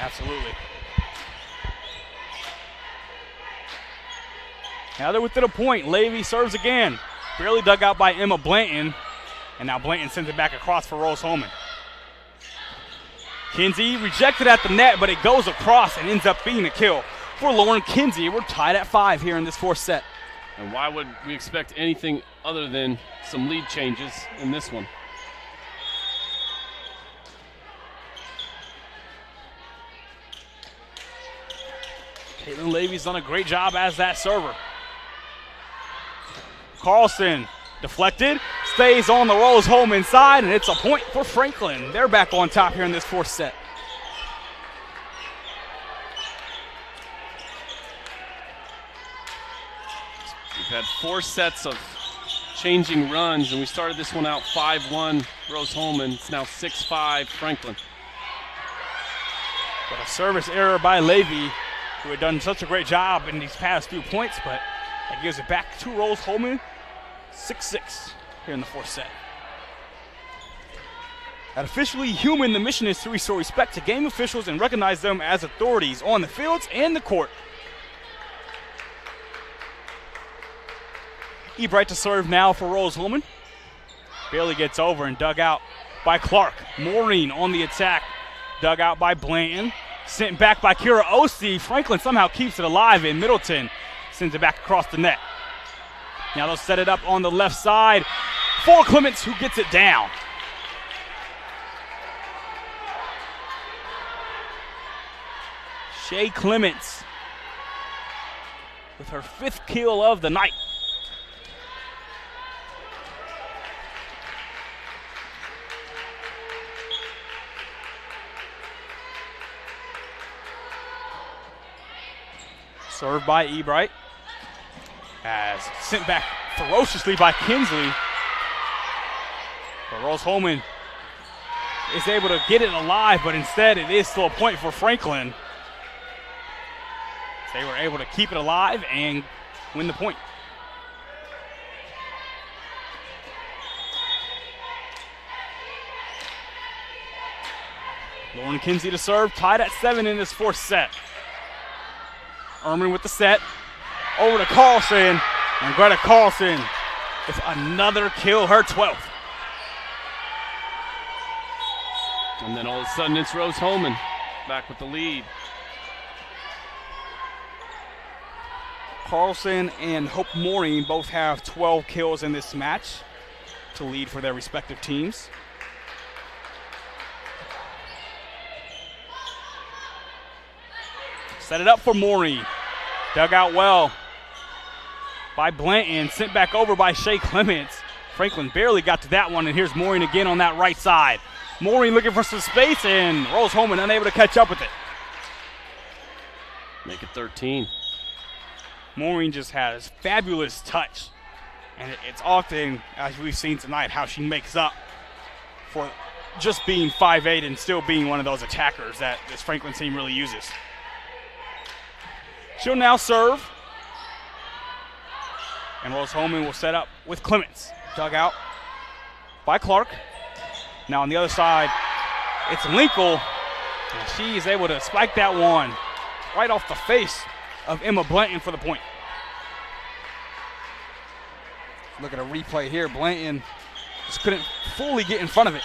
Speaker 10: Absolutely. Now they're within a point. Levy serves again. Barely dug out by Emma Blanton. And now Blanton sends it back across for Rose-Hulman. Kinsey rejected at the net, but it goes across and ends up being a kill for Lauren Kinsey. We're tied at 5 here in this fourth set.
Speaker 11: And why would we expect anything other than some lead changes in this one?
Speaker 10: Caitlin Levy's done a great job as that server. Carlson deflected, stays on the Rose-Hulman side, and it's a point for Franklin. They're back on top here in this fourth set.
Speaker 11: We've had 4 sets of changing runs, and we started this one out 5-1 Rose-Hulman. It's now 6-5 Franklin.
Speaker 10: But a service error by Levy, who had done such a great job in these past few points, but that gives it back to Rose-Hulman. 6-6 here in the fourth set. At Officially Human, the mission is to restore respect to game officials and recognize them as authorities on the fields and the court. Ebright to serve now for Rose-Hulman. Barely gets over and dug out by Clark. Maureen on the attack. Dug out by Blanton. Sent back by Kira Osi. Franklin somehow keeps it alive, and Middleton sends it back across the net. Now they'll set it up on the left side for Clements, who gets it down. Shea Clements with her 5th kill of the night. Served by Ebright. As sent back ferociously by Kinsley. But Rose-Hulman is able to get it alive, but instead it is still a point for Franklin. They were able to keep it alive and win the point. Lauren Kinsey to serve, tied at 7 in this fourth set. Erman with the set. Over to Carlson, and Greta Carlson with another kill, her 12th.
Speaker 11: And then all of a sudden it's Rose-Hulman back with the lead.
Speaker 10: Carlson and Hope Maureen both have 12 kills in this match to lead for their respective teams. Set it up for Maureen. Dug out well by Blanton, sent back over by Shea Clements. Franklin barely got to that one, and here's Maureen again on that right side. Maureen looking for some space, and Rose-Hulman unable to catch up with it.
Speaker 11: Make it 13.
Speaker 10: Maureen just has fabulous touch, and it's often, as we've seen tonight, how she makes up for just being 5'8" and still being one of those attackers that this Franklin team really uses. She'll now serve. And Rose-Hulman will set up with Clements. Dug out by Clark. Now on the other side, it's Linkle. And she is able to spike that one right off the face of Emma Blanton for the point. Look at a replay here. Blanton just couldn't fully get in front of it.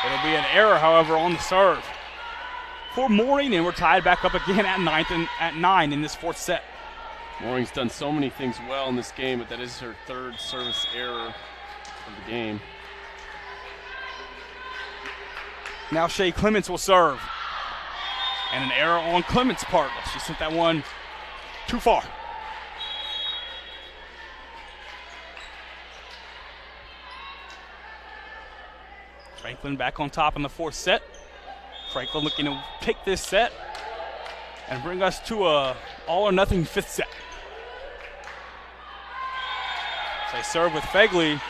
Speaker 10: It'll be an error, however, on the serve for Maureen, and we're tied back up again at 9 in this fourth set.
Speaker 11: Maureen's done so many things well in this game, but that is her 3rd service error of the game.
Speaker 10: Now Shea Clements will serve. And an error on Clements' part. She sent that one too far. Franklin back on top in the fourth set. Franklin looking to take this set and bring us to a all-or-nothing 5th set. So they serve with Fegley,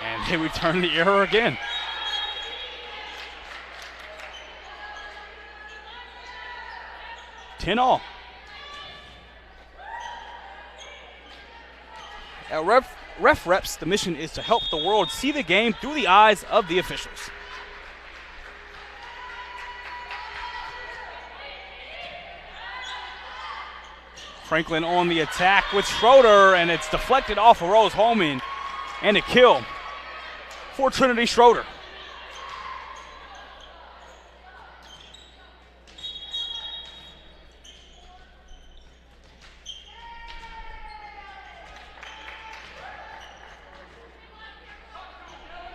Speaker 10: and they return the error again. 10-all. At Ref Reps, the mission is to help the world see the game through the eyes of the officials. Franklin on the attack with Schroeder, and it's deflected off of Rose-Hulman, and a kill for Trinity Schroeder.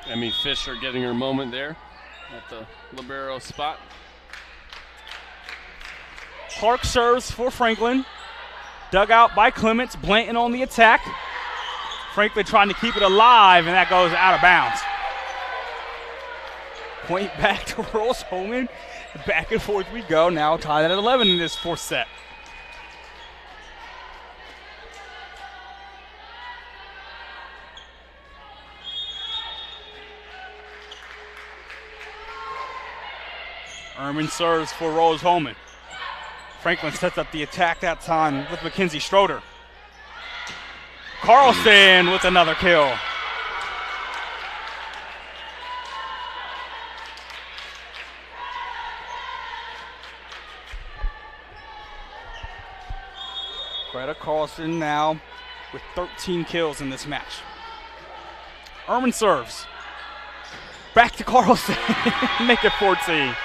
Speaker 11: Emmy Fisher getting her moment there at the libero spot.
Speaker 10: Clark serves for Franklin. Dug out by Clements. Blanton on the attack. Franklin trying to keep it alive, and that goes out of bounds. Point back to Rose-Hulman. Back and forth we go. Now tied at 11 in this fourth set. Erman serves for Rose-Hulman. Franklin sets up the attack that time with Mackenzie Schroeder. Carlson with another kill. Greta Carlson now with 13 kills in this match. Erman serves. Back to Carlson. Make it 14.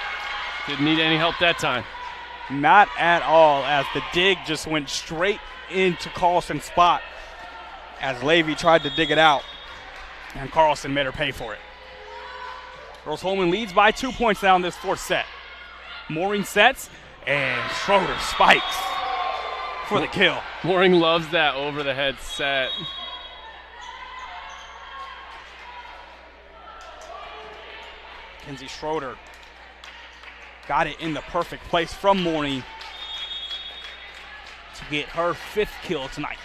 Speaker 11: Didn't need any help that time.
Speaker 10: Not at all, as the dig just went straight into Carlson's spot as Levy tried to dig it out, and Carlson made her pay for it. Rose-Hulman leads by 2 points now in this fourth set. Mooring sets, and Schroeder spikes for the kill.
Speaker 11: Mooring loves that over-the-head set.
Speaker 10: Mackenzie Schroeder got it in the perfect place from Mooring to get her 5th kill tonight.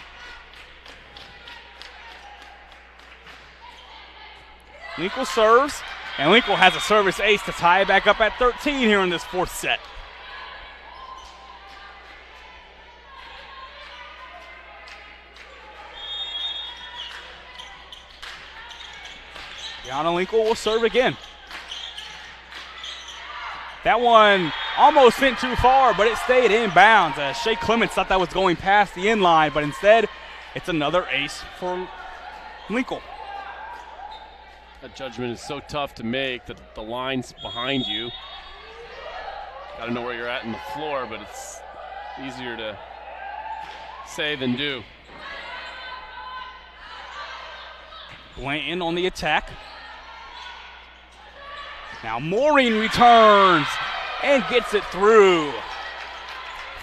Speaker 10: Linkle serves, and Linkle has a service ace to tie it back up at 13 here in this fourth set. Gianna Linkle will serve again. That one almost sent too far, but it stayed in bounds. Shea Clements thought that was going past the end line, but instead it's another ace for Linkle.
Speaker 11: That judgment is so tough to make, that the line's behind you. Got to know where you're at in the floor, but it's easier to say than do.
Speaker 10: Blanton on the attack. Now Mooring returns and gets it through.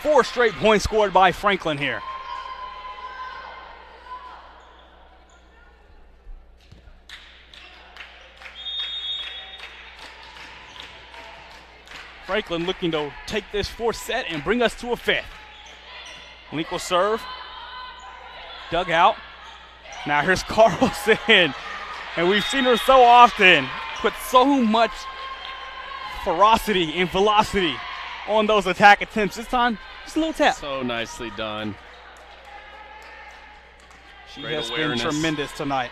Speaker 10: 4 straight points scored by Franklin here. Franklin looking to take this fourth set and bring us to a 5th. Link will serve. Dug out. Now here's Carlson. And we've seen her so often put so much ferocity and velocity on those attack attempts. This time, just a little tap.
Speaker 11: So nicely done.
Speaker 10: She
Speaker 11: Great
Speaker 10: has
Speaker 11: awareness.
Speaker 10: been tremendous tonight.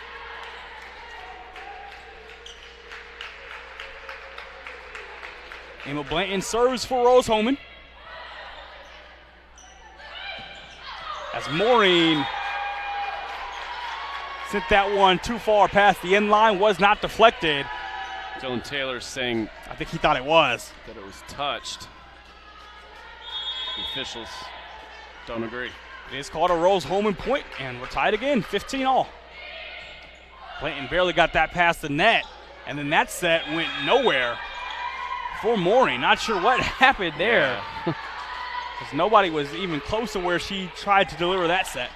Speaker 10: Emma Blanton serves for Rose-Hulman. As Mooring sent that one too far past the end line, was not deflected.
Speaker 11: Dylan Taylor saying,
Speaker 10: I think he thought it was,
Speaker 11: that it was touched. The officials don't agree.
Speaker 10: It is called a Rose-Hulman point, and we're tied again, 15-all. Blanton barely got that past the net, and then that set went nowhere for Mooring. Not sure what happened there, because nobody was even close to where she tried to deliver that set.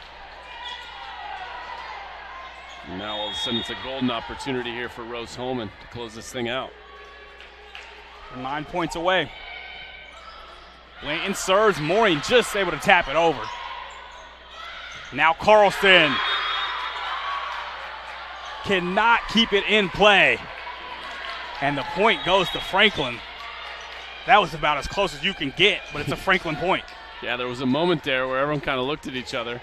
Speaker 11: And now all of a sudden it's a golden opportunity here for Rose-Hulman to close this thing out.
Speaker 10: We're 9 points away. Blanton serves, Mooring just able to tap it over. Now Carlson cannot keep it in play. And the point goes to Franklin. That was about as close as you can get, but it's a Franklin point.
Speaker 11: Yeah, there was a moment there where everyone kind of looked at each other.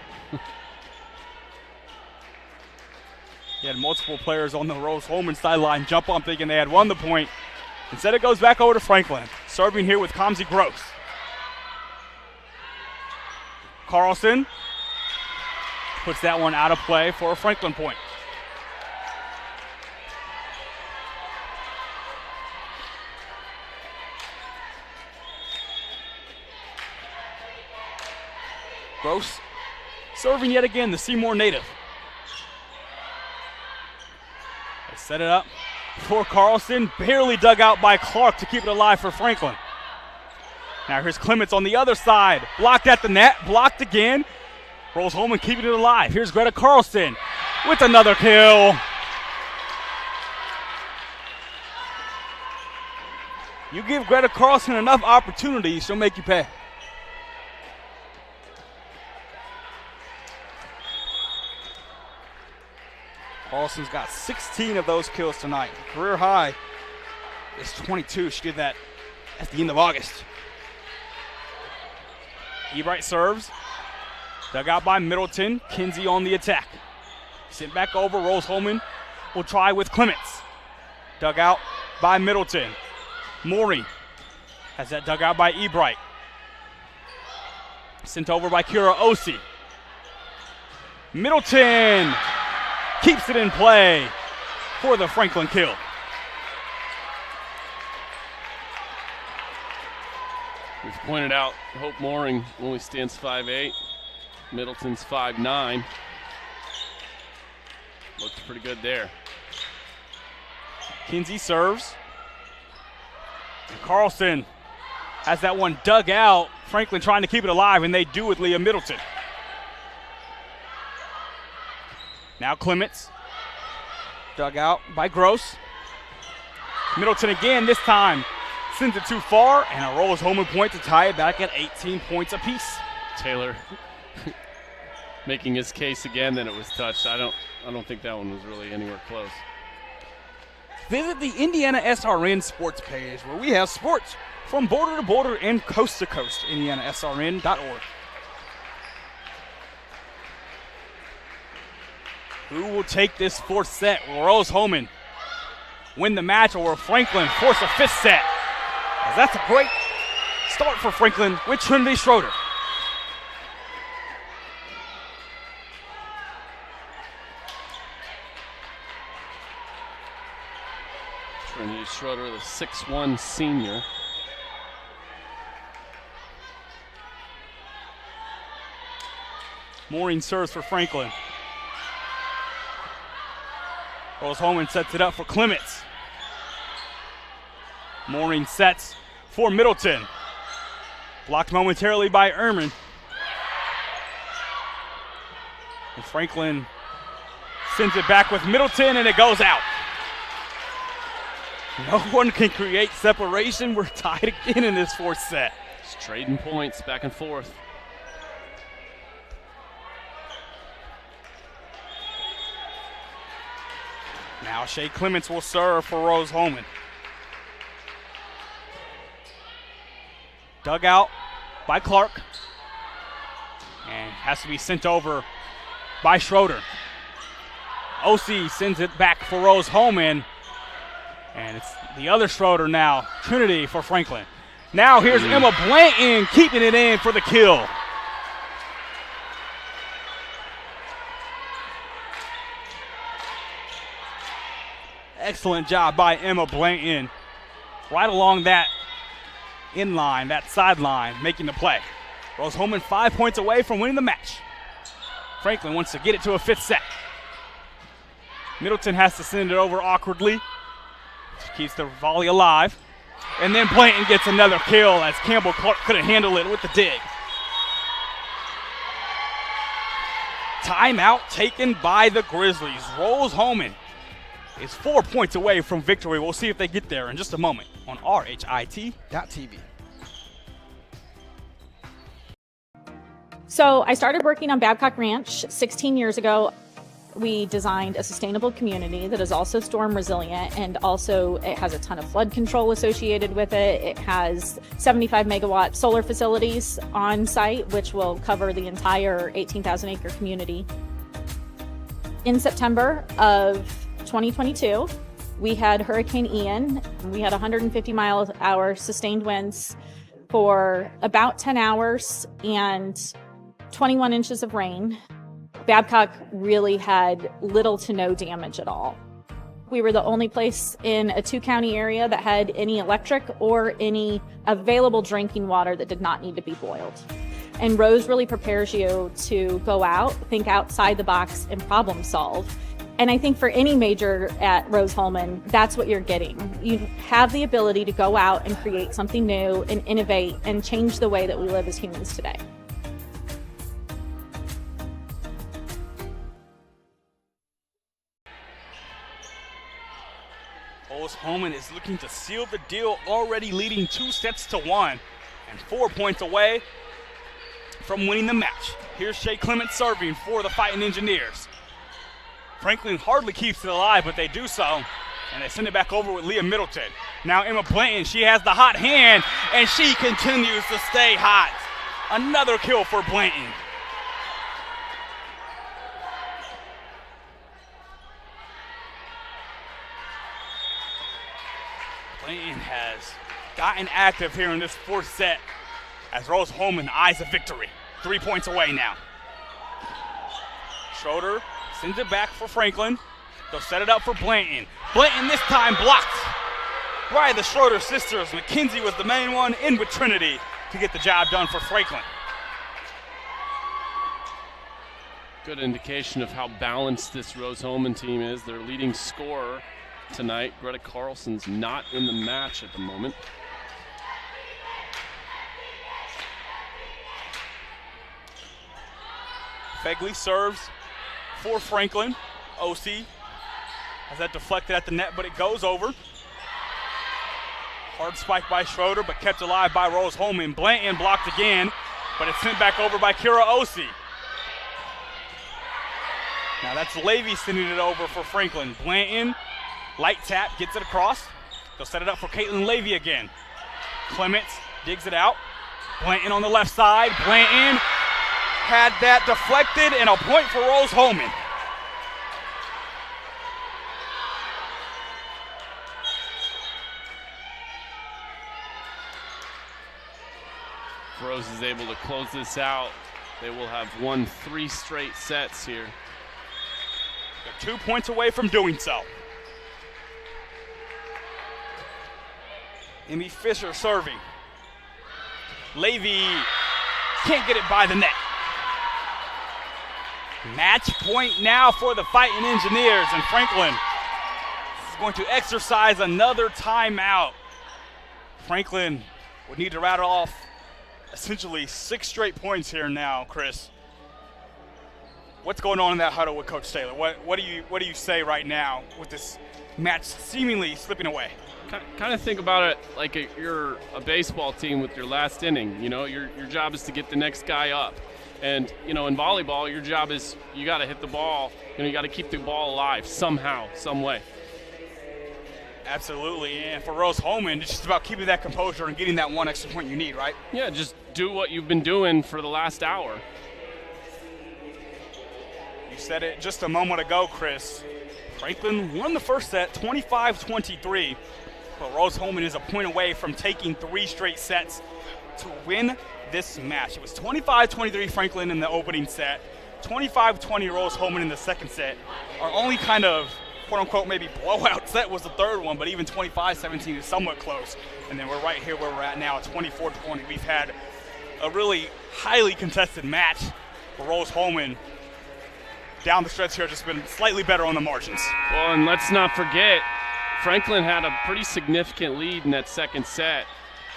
Speaker 10: He had multiple players on the Rose-Hulman sideline jump on thinking they had won the point. Instead, it goes back over to Franklin. Serving here with Kamzi Gross. Carlson puts that one out of play for a Franklin point. Gross serving yet again, the Seymour native. They set it up for Carlson, barely dug out by Clark to keep it alive for Franklin. Now here's Clements on the other side, blocked at the net, blocked again. Rose-Hulman keeping it alive. Here's Greta Carlson with another kill. You give Greta Carlson enough opportunities, she'll make you pay. Carlson's got 16 of those kills tonight. Career high is 22. She did that at the end of August. Ebright serves. Dug out by Middleton. Kinsey on the attack. Sent back over. Rose-Hulman will try with Clements. Dug out by Middleton. Maury has that dug out by Ebright. Sent over by Kira Osi. Middleton keeps it in play for the Franklin kill.
Speaker 11: We've pointed out Hope Mooring only stands 5'8". Middleton's 5'9". Looks pretty good there.
Speaker 10: Kinsey serves. And Carlson has that one dug out. Franklin trying to keep it alive, and they do with Leah Middleton. Now Clements, dug out by Gross. Middleton again, this time sends it too far, and a Rose-Hulman point to tie it back at 18 points apiece.
Speaker 11: Taylor making his case again, then it was touched. I don't think that one was really anywhere close.
Speaker 10: Visit the IndianaSRN sports page, where we have sports from border to border and coast to coast. IndianaSRN.org. Who will take this fourth set? Will Rose-Hulman win the match, or will Franklin force a fifth set? As that's a great start for Franklin with Trinity Schroeder.
Speaker 11: Trinity Schroeder, the 6'1" senior.
Speaker 10: Maureen serves for Franklin. Rose-Hulman sets it up for Clements. Maureen sets for Middleton. Blocked momentarily by Ehrman. And Franklin sends it back with Middleton, and it goes out. No one can create separation. We're tied again in this fourth set.
Speaker 11: Just trading points back and forth.
Speaker 10: Now Shea Clements will serve for Rose-Hulman. Dug out by Clark. And has to be sent over by Schroeder. Osi sends it back for Rose-Hulman. And it's the other Schroeder now. Trinity for Franklin. Now here's Emma Blanton keeping it in for the kill. Excellent job by Emma Blanton. Right along that inline, that sideline, making the play. Rose-Hulman 5 points away from winning the match. Franklin wants to get it to a fifth set. Middleton has to send it over awkwardly. She keeps the volley alive. And then Blanton gets another kill as Campbell Clark couldn't handle it with the dig. Timeout taken by the Grizzlies. Rose-Hulman is 4 points away from victory. We'll see if they get there in just a moment on RHIT.TV.
Speaker 27: So I started working on Babcock Ranch 16 years ago. We designed a sustainable community that is also storm resilient, and also it has a ton of flood control associated with it. It has 75 megawatt solar facilities on site, which will cover the entire 18,000 acre community. In September of 2022, we had Hurricane Ian. We had 150 mile an hour sustained winds for about 10 hours and 21 inches of rain. Babcock really had little to no damage at all. We were the only place in a 2-county area that had any electric or any available drinking water that did not need to be boiled. And Rose really prepares you to go out, think outside the box, and problem solve. And I think for any major at Rose-Hulman, that's what you're getting. You have the ability to go out and create something new and innovate and change the way that we live as humans today.
Speaker 10: Rose-Hulman is looking to seal the deal, already leading 2-1 and 4 points away from winning the match. Here's Shea Clement serving for the Fighting Engineers. Franklin hardly keeps it alive, but they do so, and they send it back over with Leah Middleton. Now Emma Blanton, she has the hot hand, and she continues to stay hot. Another kill for Blanton. Blanton has gotten active here in this fourth set as Rose-Hulman eyes a victory. 3 points away now. Schroeder sends it back for Franklin. They'll set it up for Blanton. Blanton this time blocked by the Schroeder sisters. Mackenzie was the main one in with Trinity to get the job done for Franklin.
Speaker 11: Good indication of how balanced this Rose-Hulman team is. Their leading scorer tonight, Greta Carlson's not in the match at the moment.
Speaker 10: Fegley serves for Franklin. OC has that deflected at the net, but it goes over. Hard spike by Schroeder, but kept alive by Rose-Hulman. Blanton blocked again, but it's sent back over by Kira OC. Now that's Levy sending it over for Franklin. Blanton, light tap, gets it across. They'll set it up for Caitlin Levy again. Clements digs it out. Blanton on the left side. Blanton had that deflected, and a point for Rose-Hulman.
Speaker 11: If Rose is able to close this out, they will have won 3 straight sets here.
Speaker 10: They're 2 points away from doing so. Emmy Fisher serving. Levy can't get it by the net. Match point now for the Fighting Engineers, and Franklin is going to exercise another timeout. Franklin would need to rattle off essentially 6 straight points here now, Chris. What's going on in that huddle with Coach Taylor? What do you say right now with this match seemingly slipping away?
Speaker 11: Kind of think about it like you're a baseball team with your last inning. You know, your job is to get the next guy up. And, you know, in volleyball, your job is you got to hit the ball. You know, you got to keep the ball alive somehow, some way.
Speaker 10: Absolutely. And for Rose-Hulman, it's just about keeping that composure and getting that one extra point you need, right?
Speaker 11: Yeah, just do what you've been doing for the last hour.
Speaker 10: You said it just a moment ago, Chris. Franklin won the first set 25-23. But Rose-Hulman is a point away from taking 3 straight sets to win this match. It was 25-23 Franklin in the opening set, 25-20 Rose-Hulman in the second set. Our only kind of quote-unquote maybe blowout set was the third one, but even 25-17 is somewhat close. And then we're right here where we're at now at 24-20. We've had a really highly contested match for Rose-Hulman. Down the stretch here, just been slightly better on the margins.
Speaker 11: Well, and let's not forget, Franklin had a pretty significant lead in that second set,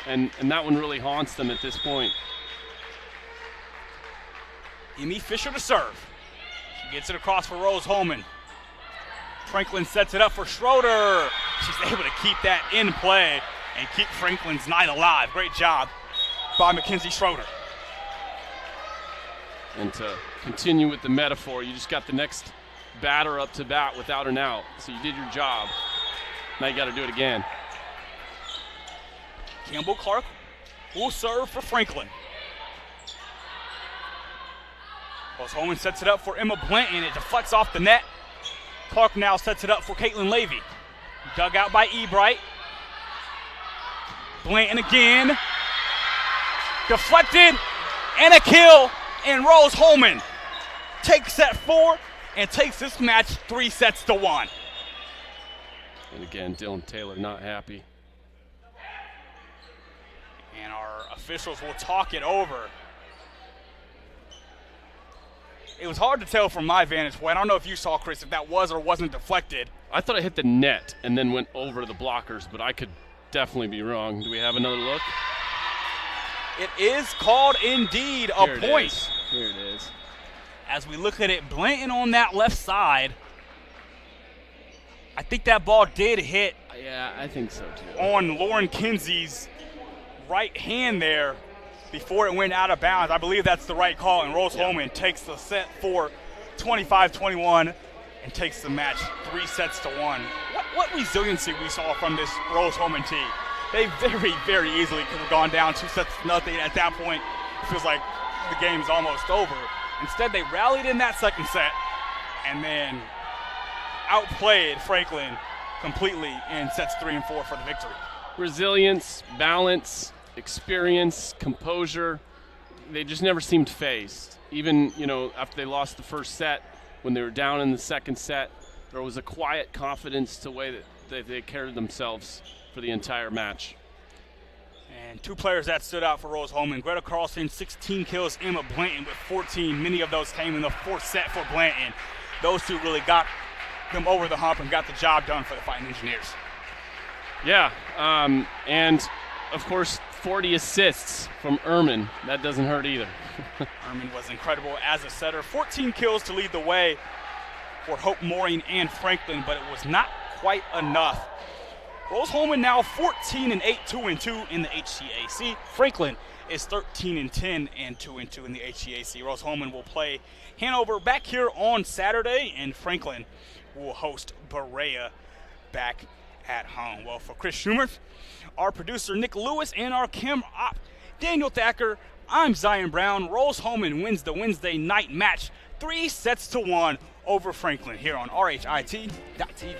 Speaker 11: and that one really haunts them at this point.
Speaker 10: Emmy Fisher to serve. She gets it across for Rose-Hulman. Franklin sets it up for Schroeder. She's able to keep that in play and keep Franklin's night alive. Great job by Mackenzie Schroeder.
Speaker 11: And to continue with the metaphor, you just got the next batter up to bat without an out. So you did your job. Now you got to do it again.
Speaker 10: Campbell Clark will serve for Franklin. Rose-Hulman sets it up for Emma Blanton. It deflects off the net. Clark now sets it up for Caitlin Levy. Dug out by Ebright. Blanton again. Deflected. And a kill. And Rose-Hulman takes set 4 and takes this match 3-1.
Speaker 11: And again, Dylan Taylor not happy.
Speaker 10: And our officials will talk it over. It was hard to tell from my vantage point. I don't know if you saw, Chris, if that was or wasn't deflected.
Speaker 11: I thought it hit the net and then went over the blockers, but I could definitely be wrong. Do we have another look?
Speaker 10: It is called indeed a point.
Speaker 11: Here it is.
Speaker 10: As we look at it, Blanton on that left side. I think that ball did hit.
Speaker 11: Yeah, I think so too.
Speaker 10: On Lauren Kinsey's right hand there before it went out of bounds. I believe that's the right call, and Rose-Hulman takes the set for 25-21 and takes the match 3-1. What resiliency we saw from this Rose-Hulman team. They very, very easily could have gone down 2-0. At that point, it feels like the game's almost over. Instead, they rallied in that second set and then outplayed Franklin completely in sets 3 and 4 for the victory.
Speaker 11: Resilience, balance, experience, composure, they just never seemed phased. Even, after they lost the first set, when they were down in the second set, there was a quiet confidence to the way that they carried themselves for the entire match.
Speaker 10: And two players that stood out for Rose-Hulman. Greta Carlson, 16 kills. Emma Blanton with 14. Many of those came in the fourth set for Blanton. Those two really got them over the hump and got the job done for the Fighting Engineers.
Speaker 11: Yeah, and of course, 40 assists from Erman. That doesn't hurt either.
Speaker 10: Erman was incredible as a setter. 14 kills to lead the way for Hope Mooring and Franklin, but it was not quite enough. Rose-Hulman now 14-8, 2-2 in the HCAC. Franklin is 13-10 and 2-2 in the HCAC. Rose-Hulman will play Hanover back here on Saturday, and Franklin will host Berea back at home. Well, for Chris Schumer, our producer Nick Lewis, and our camera op Daniel Thacker, I'm Zion Brown. Rose-Hulman wins the Wednesday night match 3-1 over Franklin here on RHIT.TV.